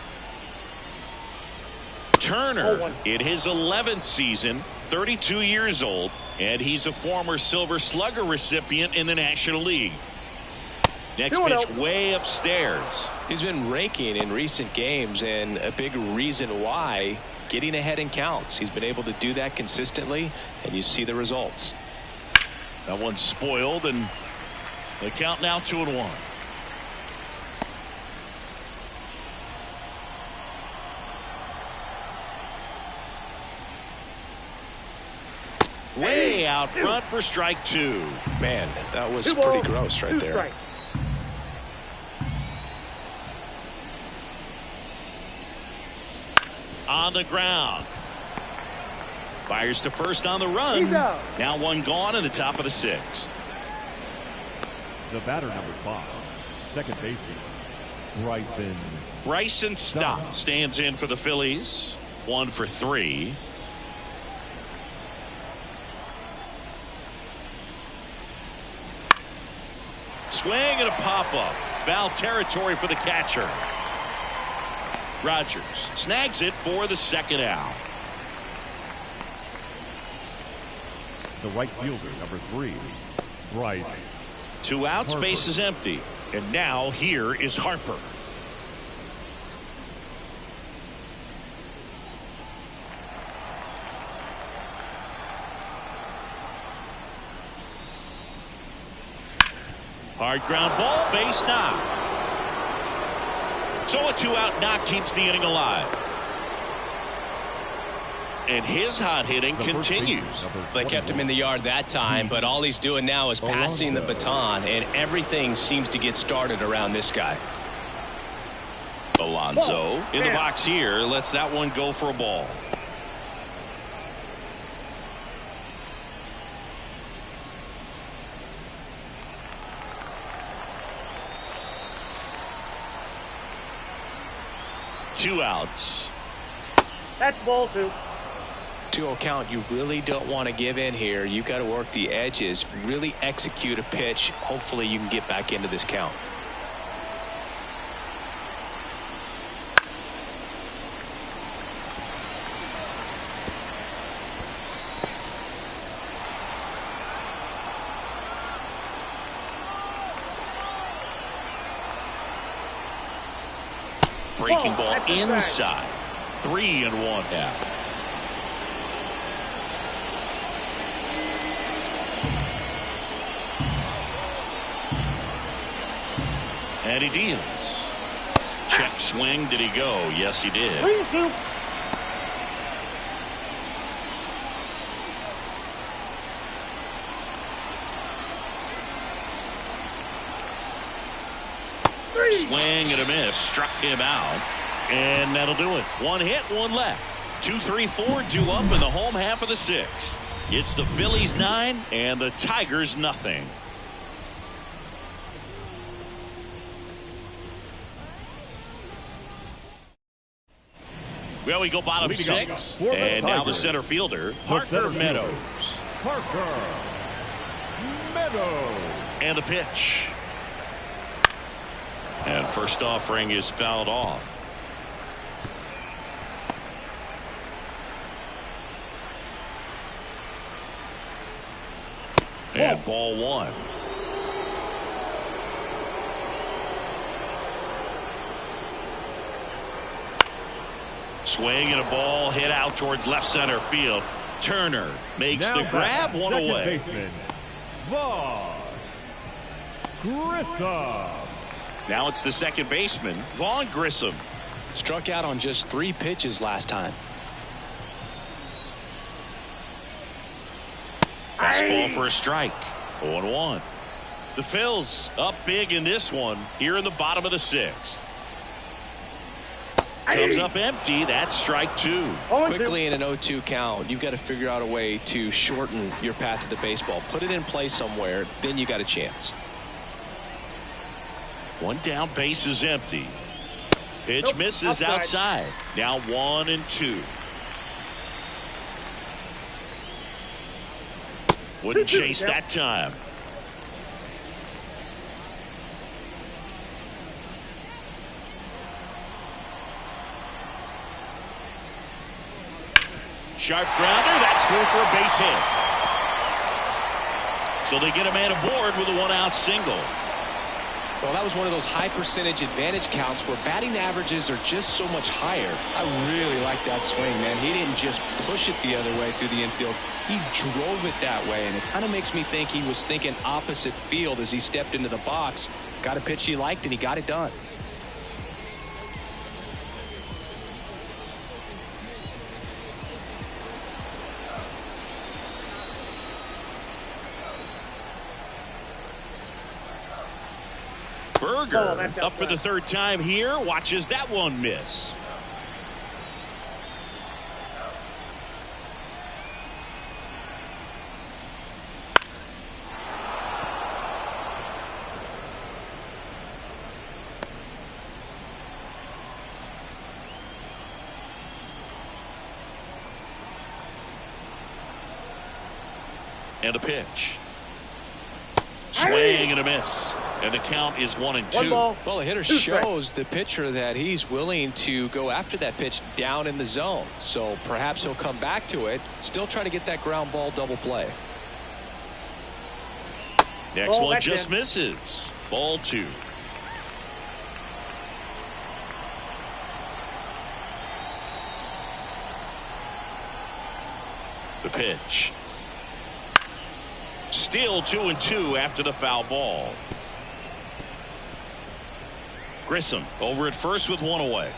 Turner in his 11th season, 32 years old, and he's a former Silver Slugger recipient in the National League. Next pitch way upstairs. He's been raking in recent games, and a big reason why, getting ahead in counts. He's been able to do that consistently, and you see the results. That one's spoiled, and the count now 2-1. Way out front for strike two. Man, that was pretty gross right there. Strike. On the ground. Fires to first on the run. Now one gone in the top of the sixth. The batter, number 5, second baseman, Bryson Stott stands in for the Phillies. 1 for 3. Swing and a pop-up. Foul territory for the catcher. Rogers snags it for the second out. The right fielder, number 3, Bryce. 2 out, space is empty. And now here is Harper. Hard ground ball, base knock. So a 2-out knock keeps the inning alive. And his hot hitting continues. They kept him in the yard that time, but all he's doing now is passing the baton, and everything seems to get started around this guy. Alonso in the box here lets that one go for a ball. Two outs. That's ball 2. 2-0 count. You really don't want to give in here. You've got to work the edges, really execute a pitch. Hopefully you can get back into this count. Breaking ball inside. 3-1 now. And he deals. Check swing. Did he go? Yes, he did. 3-2. Swing and a miss. Struck him out. And that'll do it. 1 hit, 1 left. 2, 3, 4 due up in the home half of the sixth. It's the Phillies 9 and the Tigers nothing. Well, we go bottom six, and now the center fielder, Parker Meadows. Parker Meadows. And the pitch. And first offering is fouled off. And ball one. Swing and a ball hit out towards left center field. Turner makes now the grab, one away. Baseman, Vaughn Grissom. Now it's the second baseman, Vaughn Grissom. Struck out on just 3 pitches last time. Fastball for a strike. 0-1. The Phils up big in this one here in the bottom of the 6th. Comes up empty. That's strike 2. Quickly in an 0-2 count, you've got to figure out a way to shorten your path to the baseball. Put it in play somewhere, then you got a chance. One down, base is empty. Pitch misses outside. Now 1-2. Wouldn't chase that time. Sharp grounder. That's through for a base hit. So they get a man aboard with a 1-out single. Well, that was one of those high percentage advantage counts where batting averages are just so much higher. I really like that swing, man. He didn't just push it the other way through the infield. He drove it that way, and it kind of makes me think he was thinking opposite field as he stepped into the box. Got a pitch he liked, and he got it done. Berger up for the 3rd time here. Watches that one miss. And a pitch. Swing and a miss. And the count is 1-2. Well, the hitter shows the pitcher that he's willing to go after that pitch down in the zone. So perhaps he'll come back to it. Still try to get that ground ball double play. Next one just misses. Ball 2. The pitch. Still 2-2 after the foul ball. Grissom over at first with 1 away.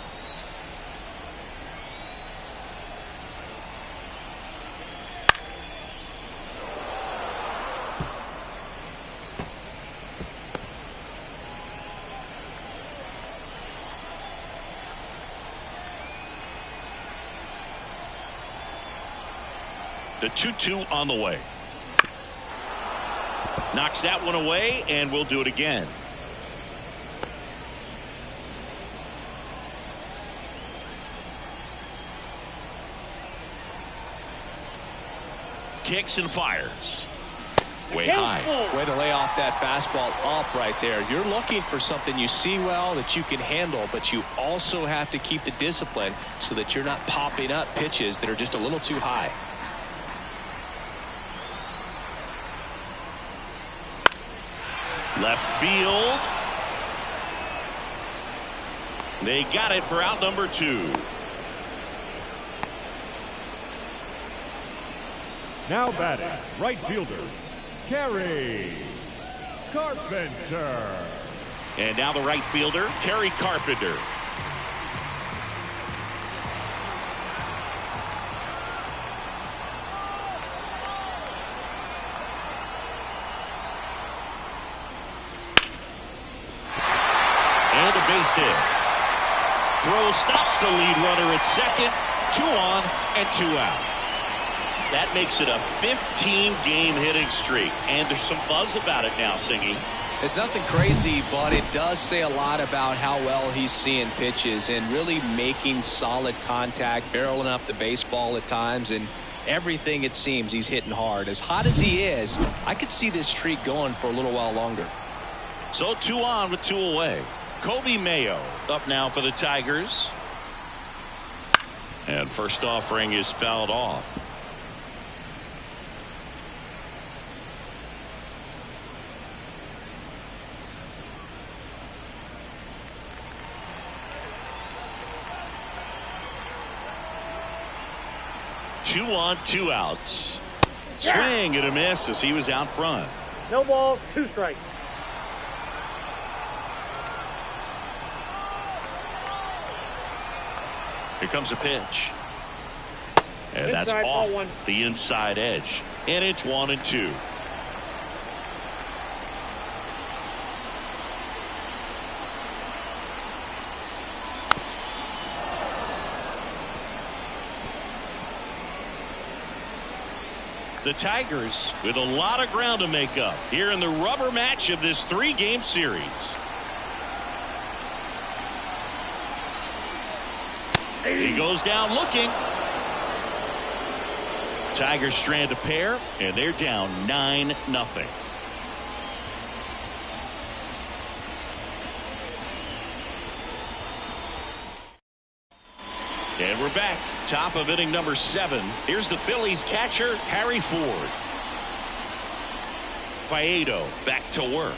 The 2-2 on the way. Knocks that one away, and we'll do it again. Kicks and fires. Way high. Way to lay off that fastball up right there. You're looking for something you see well that you can handle, but you also have to keep the discipline so that you're not popping up pitches that are just a little too high. Left field. They got it for out number 2. Now batting, right fielder, Kerry Carpenter. And now the right fielder, Kerry Carpenter. And a base hit. Throw stops the lead runner at second. 2 on and 2 out. That makes it a 15-game hitting streak, and there's some buzz about it now, Singy. It's nothing crazy, but it does say a lot about how well he's seeing pitches and really making solid contact, barreling up the baseball at times, and everything it seems he's hitting hard. As hot as he is, I could see this streak going for a little while longer. So 2 on with 2 away. Kobe Mayo up now for the Tigers. And first offering is fouled off. Two on, 2 outs. Swing and a miss as he was out front. No balls, 2 strikes. Here comes a pitch. And that's Inside, ball off 1. the inside edge. And it's 1-2. The Tigers with a lot of ground to make up here in the rubber match of this 3-game series. He goes down looking. Tigers strand a pair, and they're down 9-0. And we're back. Top of inning number 7. Here's the Phillies catcher, Harry Ford. Faedo back to work.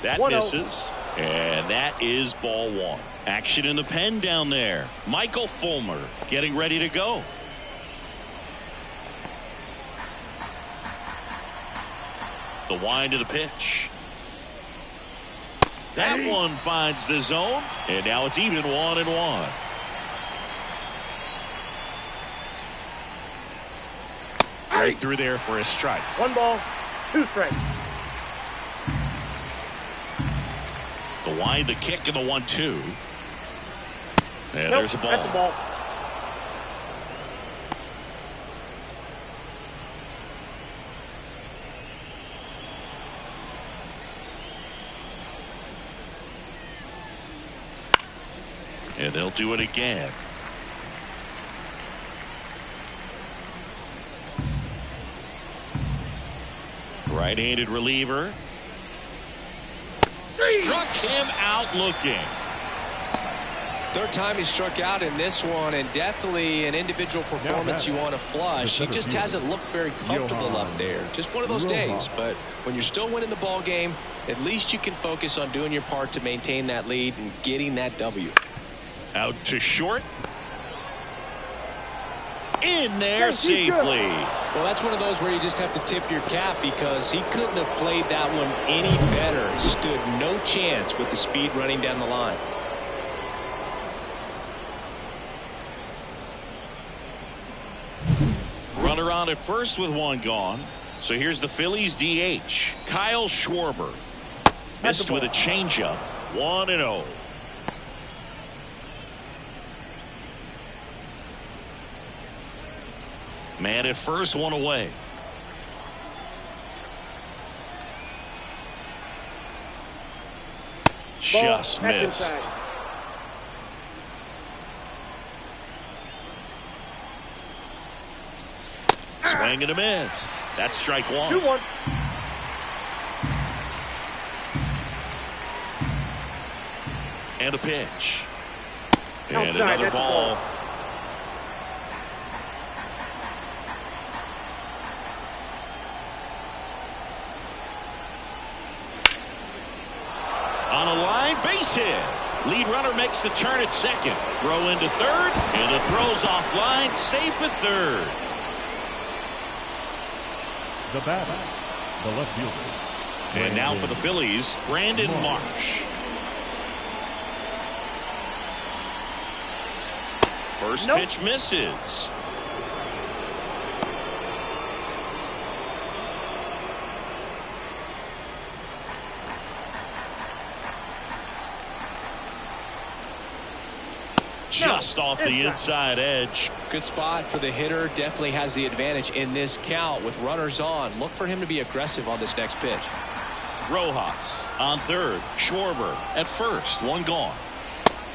That 1-0. misses. And that is ball 1. Action in the pen down there. Michael Fulmer getting ready to go. The wind of the pitch. That one finds the zone. And now it's even 1-1. Right through there for a strike. 1 ball, 2 strikes. The wind, the kick, and the 1-2. And Nope, there's a ball. that's a ball. And they'll do it again. Right-handed reliever. Struck him out looking. 3rd time he struck out in this one, and definitely an individual performance you want to flush. He just hasn't looked very comfortable up there. Just one of those days. But when you're still winning the ball game, at least you can focus on doing your part to maintain that lead and getting that W. Out to short. In there safely. Well, that's one of those where you just have to tip your cap because he couldn't have played that one any better. Stood no chance with the speed running down the line. Runner on at first with 1 gone. So here's the Phillies DH, Kyle Schwarber. Missed with a changeup. 1-0. Man at first, 1 away. Just missed. Swing and a miss. That's strike 1. 2-1. And a pitch. And Outside, another that's a ball. ball. On a line, base hit. Lead runner makes the turn at second. Throw into third, and the throw's offline, safe at third. The batter, the left fielder. And now for the Phillies, Brandon Marsh. First pitch misses. Just off the inside edge. Good spot for the hitter. Definitely has the advantage in this count with runners on. Look for him to be aggressive on this next pitch. Rojas on third. Schwarber at first. One gone.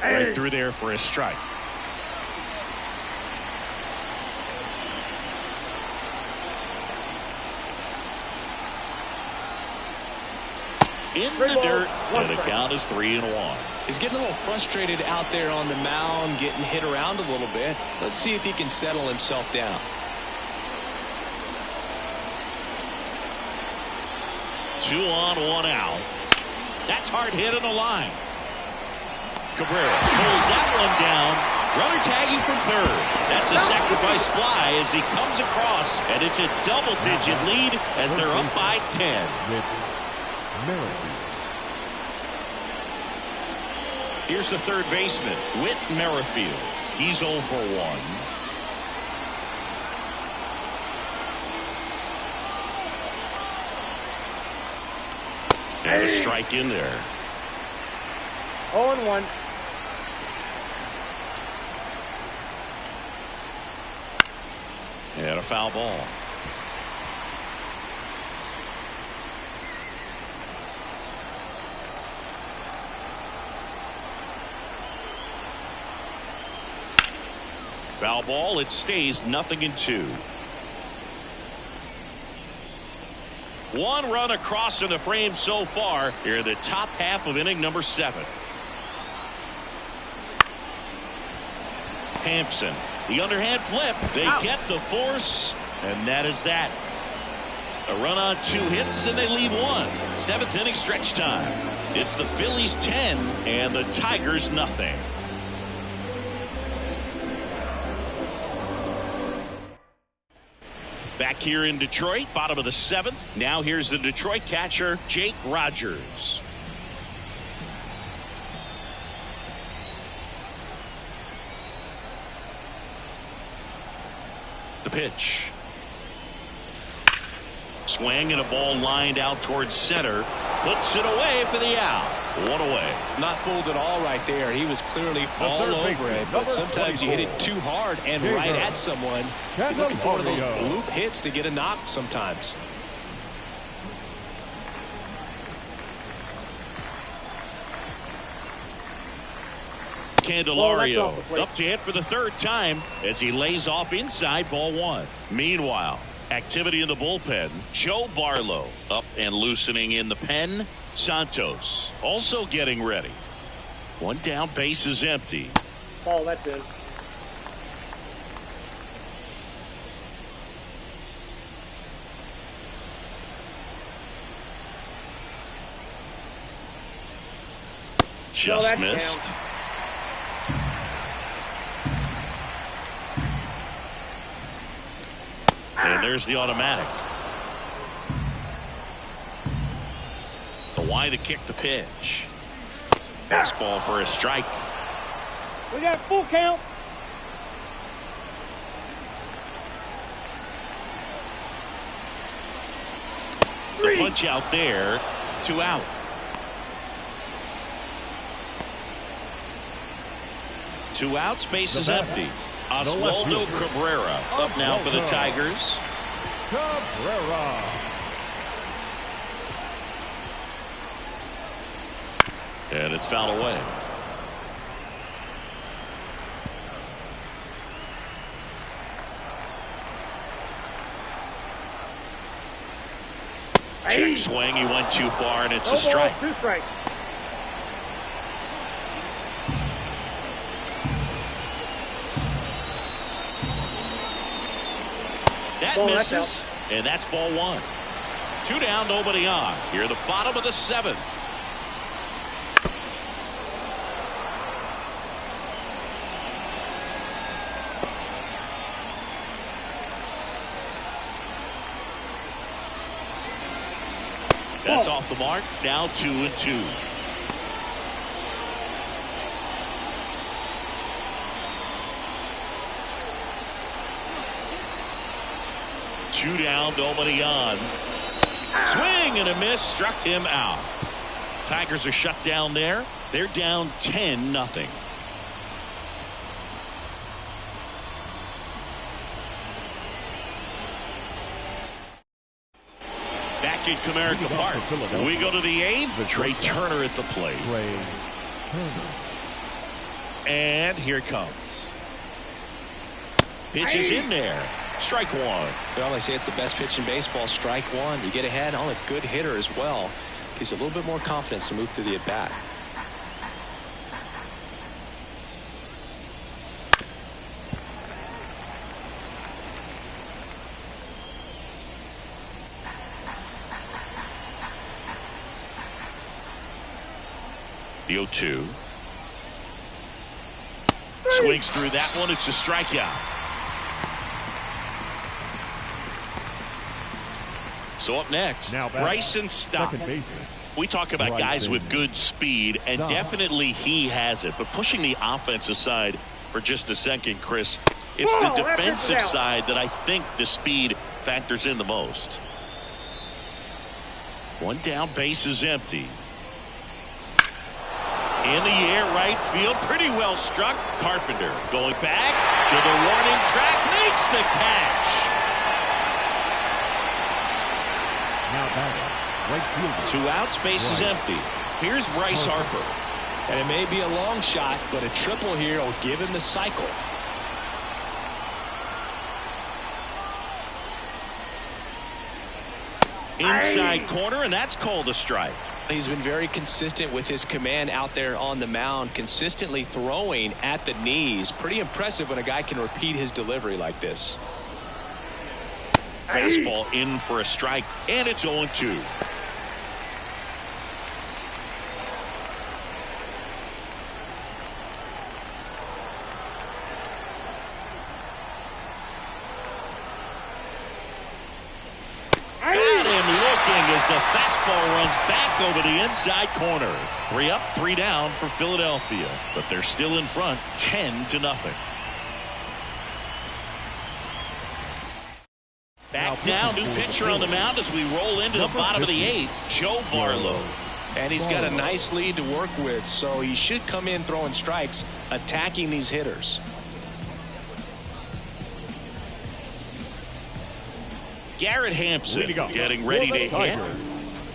Right through there for a strike. In the dirt, and the count is 3-1. He's getting a little frustrated out there on the mound, getting hit around a little bit. Let's see if he can settle himself down. Two on, one out. That's hard hit on the line. Cabrera pulls that one down. Runner tagging from third. That's a sacrifice fly as he comes across, and it's a double-digit lead as they're up by 10. Here's the third baseman, Whit Merrifield. He's 0 for 1. And a strike in there. 0-1. And a foul ball. Foul ball. It stays 0-2. One run across in the frame so far here in the top half of inning number 7. Hampson, the underhand flip. They get the force, and that is that. A run on 2 hits, and they leave 1. 7th inning stretch time. It's the Phillies 10 and the Tigers nothing. Back here in Detroit, bottom of the 7th. Now here's the Detroit catcher, Jake Rogers. The pitch. Swing and a ball lined out towards center. Puts it away for the out. 1 away. Not fooled at all right there. He was clearly all over it, but sometimes you hit it too hard and right at someone. You're looking for one of those loop hits to get a knock sometimes. Candelario up to hit for the 3rd time as he lays off inside, ball 1. Meanwhile, activity in the bullpen. Joe Barlow up and loosening in the pen. Santos also getting ready. One down, base is empty. Ball, that's in. Just missed. Down. And there's the automatic. The wide to kick the pitch. Fastball for a strike. We got full count. The punch out there. 2 out. Two outs, base is empty. Oswaldo Cabrera up now for the Tigers. Cabrera. And it's fouled away. Check swing. He went too far, and it's a strike. 2 strikes. That misses, and that's ball 1. 2 down, nobody on. Here at the bottom of the 7th. That's off the mark. Now 2-2. Two down, nobody on. Swing and a miss, struck him out. Tigers are shut down there. They're down 10-0. second Comerica Park. We go to the 8th. Trey Turner at the plate. Trey Turner. And here it comes. Pitch is in there. Strike one. Well, they say it's the best pitch in baseball. Strike one. You get ahead on a good hitter as well. Gives you a little bit more confidence to move through the at-bat. The 0-2. Swings through that one. It's a strikeout. So up next, Bryson Stott. We talk about guys with good speed, and definitely he has it. But pushing the offensive side for just a second, Chris, it's the defensive side that I think the speed factors in the most. One down, base is empty. In the air, right field, pretty well struck. Carpenter going back to the warning track, makes the catch. Now batting, right fielder. 2 outs, base is empty. Here's Bryce Harper. And it may be a long shot, but a triple here will give him the cycle. Inside corner, and that's called a strike. He's been very consistent with his command out there on the mound, consistently throwing at the knees. Pretty impressive when a guy can repeat his delivery like this. Fastball in for a strike, and it's 0-2. As the fastball runs back over the inside corner. 3 up, 3 down for Philadelphia, but they're still in front, 10-0. Back now, new pitcher on the mound as we roll into the bottom of the 8th, Joe Barlow. And he's got a nice lead to work with, so he should come in throwing strikes, attacking these hitters. Garrett Hampson getting ready to hit.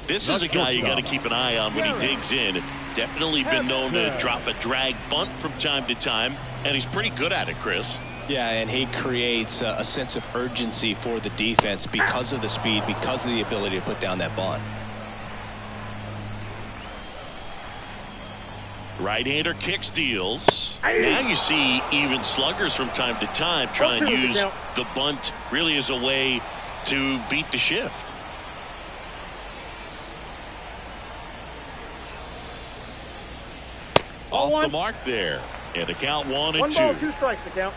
This is a guy you got to keep an eye on when he digs in. Definitely been known to drop a drag bunt from time to time, and he's pretty good at it, Chris. Yeah, and he creates a sense of urgency for the defense because of the speed, because of the ability to put down that bunt. Right-hander kicks, deals. Now you see even sluggers from time to time try and use the bunt really as a way to beat the shift. Off the mark there. And the count 1-2. 1 ball, 2 strikes to count.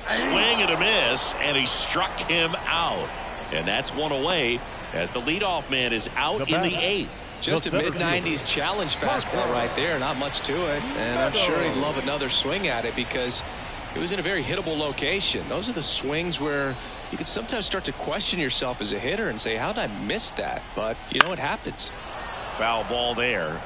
Swing and a miss, and he struck him out. And that's 1 away as the leadoff man is out in the 8th. Just a mid-90s challenge fastball right there. Not much to it. And I'm sure he'd love another swing at it because it was in a very hittable location. Those are the swings where you can sometimes start to question yourself as a hitter and say, how did I miss that? But, you know, it happens. Foul ball there.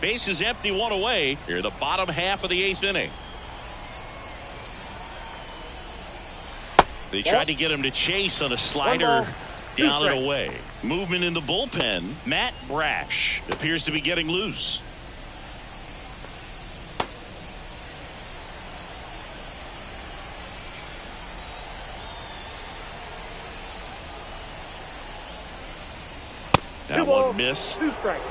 Base is empty, 1 away. Here, the bottom half of the 8th inning. They tried to get him to chase on a slider down and away. Movement in the bullpen. Matt Brash appears to be getting loose. That one missed. 2 strikes.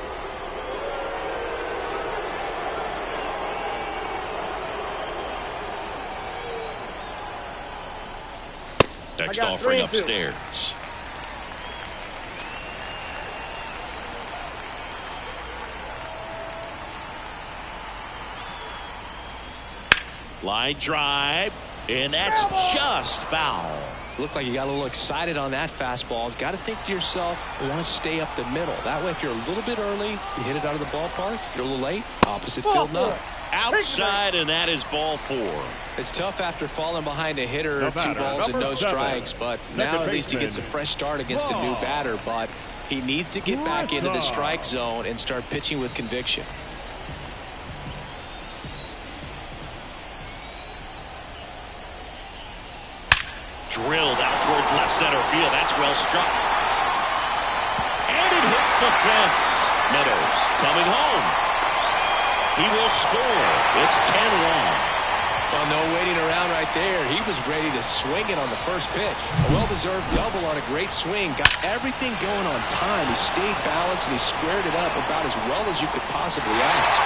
Next offering upstairs. Line drive, and that's just foul. Looked like you got a little excited on that fastball. Got to think to yourself, you want to stay up the middle. That way, if you're a little bit early, you hit it out of the ballpark. You're a little late, opposite field no. Outside, and that is ball 4. It's tough after falling behind a hitter, 2 balls and no strikes, but now at least he gets a fresh start against a new batter. But he needs to get back into the strike zone and start pitching with conviction. Drilled out towards left center field. That's well struck. And it hits the fence. Meadows coming home. He will score. It's 10-1. Well, no waiting around right there. He was ready to swing it on the first pitch. A well-deserved double on a great swing. Got everything going on time. He stayed balanced and he squared it up about as well as you could possibly ask.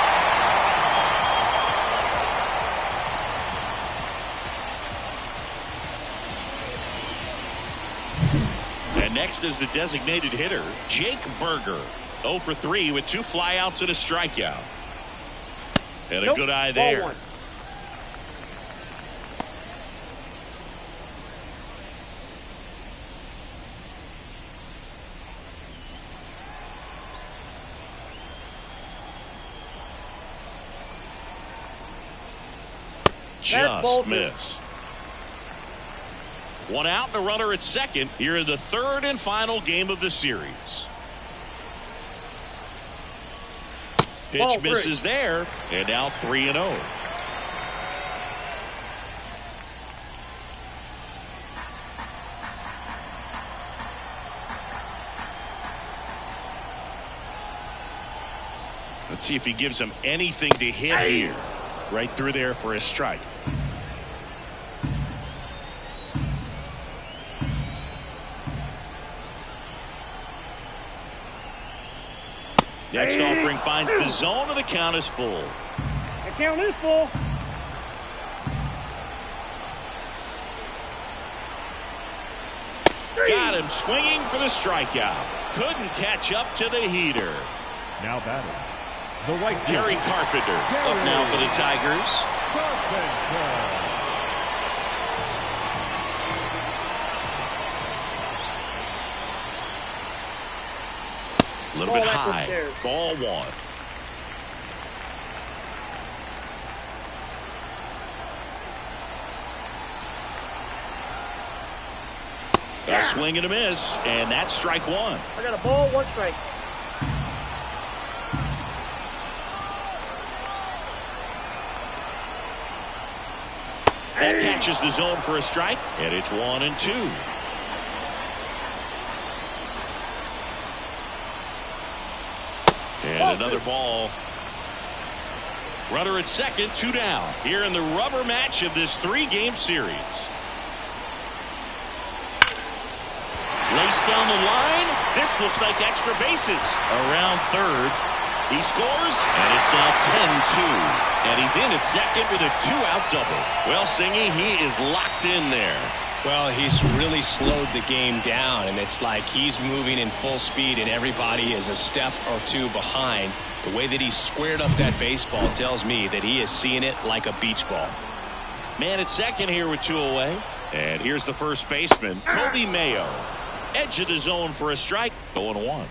Next is the designated hitter, Jake Berger. 0 for 3 with 2 flyouts and a strikeout. And a good eye there. Just missed. 1 out and a runner at second here in the 3rd and final game of the series. Pitch misses there, and now 3-0. Let's see if he gives him anything to hit here. Right through there for a strike. Next offering finds the zone, and the count is full. The count is full. Got him swinging for the strikeout. Couldn't catch up to the heater. Now batting, the right Gary Carpenter up now for the Tigers. A little bit high. Ball 1. A swing and a miss, and that's strike 1. I got a ball, 1 strike. That catches the zone for a strike, and it's 1-2. And another ball. Runner at second, 2 down. Here in the rubber match of this 3-game series. Laced down the line. This looks like extra bases. Around third. He scores, and it's now 10-2. And he's in at second with a 2-out double. Well, Singy, he is locked in there. Well, he's really slowed the game down, and it's like he's moving in full speed, and everybody is a step or 2 behind. The way that he squared up that baseball tells me that he is seeing it like a beach ball. Man at second here with 2 away. And here's the first baseman, Kobe Mayo. Edge of the zone for a strike, 0-1.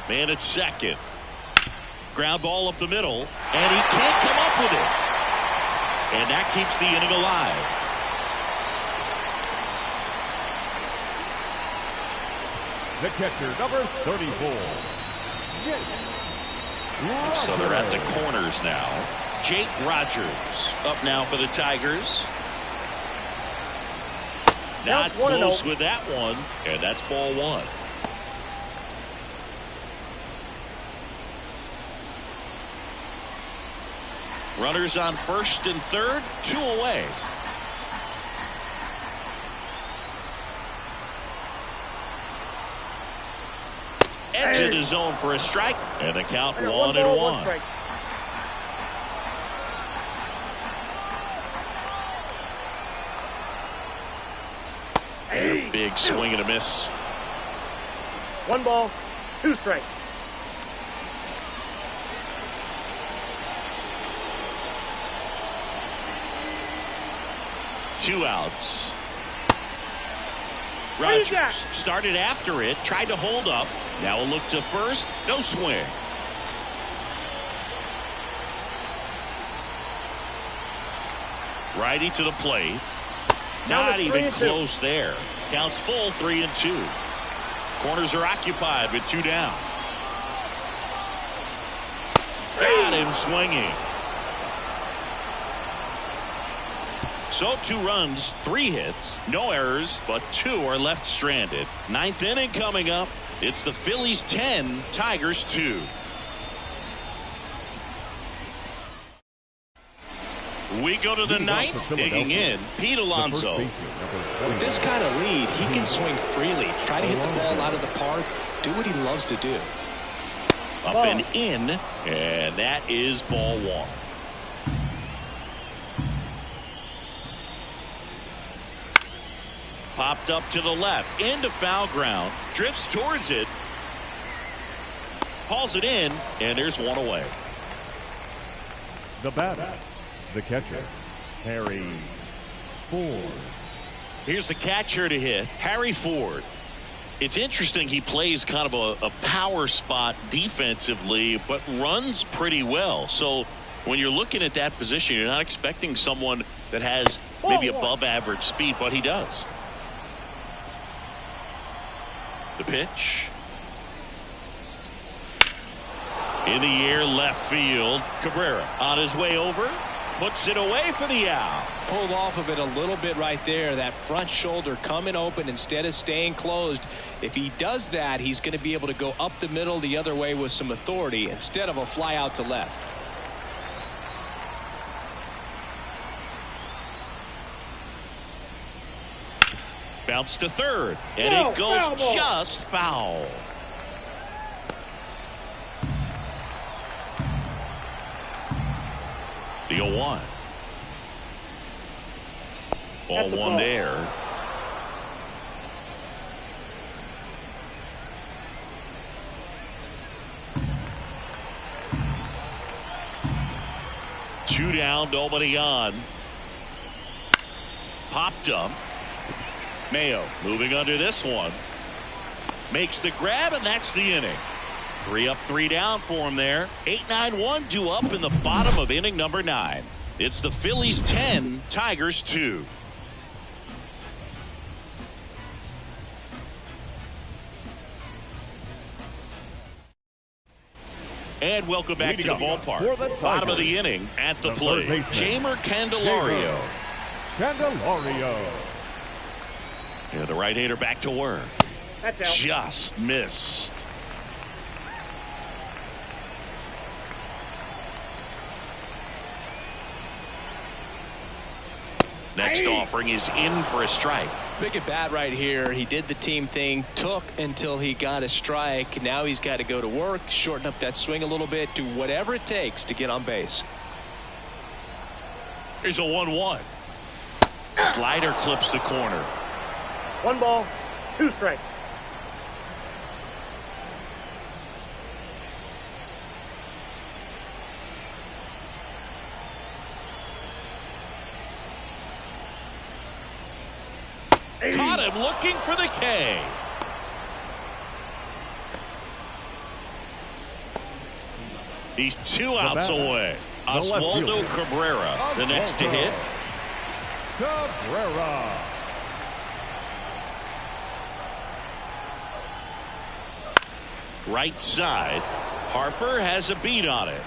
Man at second. Ground ball up the middle, and he can't come up with it. And that keeps the inning alive. The catcher, number 34. So they're at the corners now. Jake Rogers up now for the Tigers. Not close with that one, and that's ball 1. Runners on first and third, 2 away. Edge of the zone for a strike, and the count 1-1. And a big swing and a miss. 1 ball, 2 strikes. Two outs. What do you Rogers got? started after it, tried to hold up. Now a look to first. No swing. Righty to the plate. Not even close there. Counts full, 3-2. Corners are occupied with 2 down. Got him swinging. So 2 runs, 3 hits, no errors, but 2 are left stranded. 9th inning coming up. It's the Phillies 10, Tigers 2. We go to the 9th, digging in, Pete Alonso. With this kind of lead, he can swing freely, try to hit the ball out of the park, do what he loves to do. Up and in, and that is ball 1. Popped up to the left, into foul ground, drifts towards it, hauls it in, and there's 1 away. The batter, the catcher, Harry Ford. Here's the catcher to hit, Harry Ford. It's interesting, he plays kind of a power spot defensively, but runs pretty well. So when you're looking at that position, you're not expecting someone that has maybe above average speed, but he does. The pitch. In the air, left field. Cabrera on his way over. Puts it away for the out. Pulled off of it a little bit right there. That front shoulder coming open instead of staying closed. If he does that, he's going to be able to go up the middle the other way with some authority instead of a fly out to left. Bounce to third, and it goes just foul. The 0-1. Ball 1 there. Two down, nobody on. Popped up. Mayo moving under this one. Makes the grab, and that's the inning. 3 up, 3 down for him there. 8-9-1 due up in the bottom of inning number 9. It's the Phillies 10, Tigers 2. And welcome back to the ballpark. Bottom of the inning at the plate. Jeimer Candelario. And the right-hander back to work. That's out. Just missed. Next offering is in for a strike. Big at bat right here. He did the team thing, took until he got a strike. Now he's got to go to work, shorten up that swing a little bit, do whatever it takes to get on base. Here's a 1-1. Slider clips the corner. 1 ball, 2 strikes. Caught him looking for the K. He's 2 outs away. Oswaldo Cabrera, the next to hit. Cabrera. Right side. Harper has a beat on it.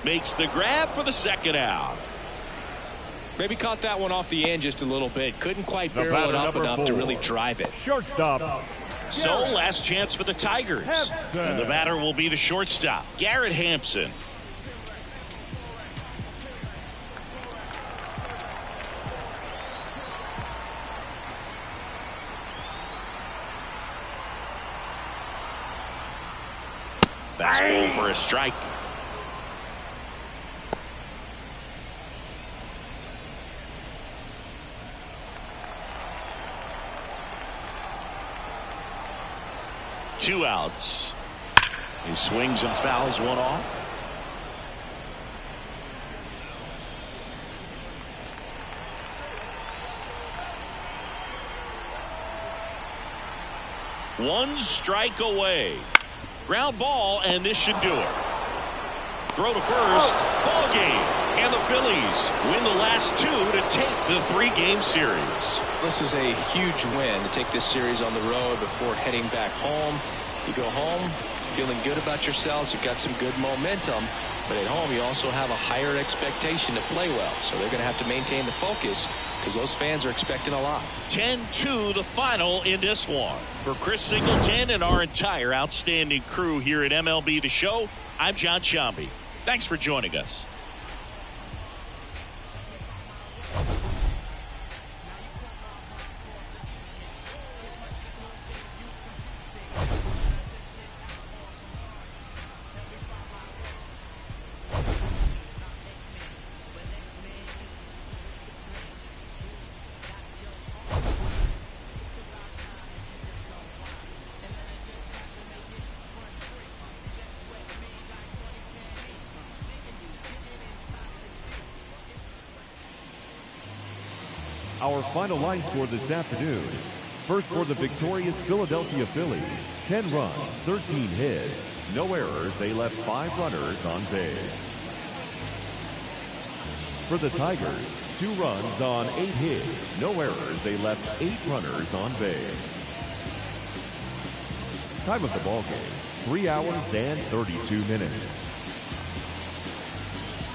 Makes the grab for the second out. Maybe caught that one off the end just a little bit. Couldn't quite barrel it up enough to really drive it. Shortstop. So last chance for the Tigers. And the batter will be the shortstop, Garrett Hampson. Fastball for a strike. Two outs. He swings and fouls one off. One strike away. Ground ball, and this should do it. Throw to first. Ball game. And the Phillies win the last two to take the 3-game series. This is a huge win to take this series on the road before heading back home. You go home feeling good about yourselves. You've got some good momentum. But at home, you also have a higher expectation to play well. So they're going to have to maintain the focus because those fans are expecting a lot. 10-2 the final in this one. For Chris Singleton and our entire outstanding crew here at MLB The Show, I'm John Sciambi. Thanks for joining us. Our final line score this afternoon. First for the victorious Philadelphia Phillies, 10 runs, 13 hits, no errors. They left 5 runners on base. For the Tigers, 2 runs on 8 hits, no errors. They left 8 runners on base. Time of the ball game, 3 hours and 32 minutes.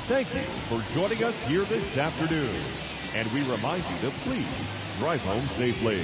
Thank you for joining us here this afternoon. And we remind you to please drive home safely.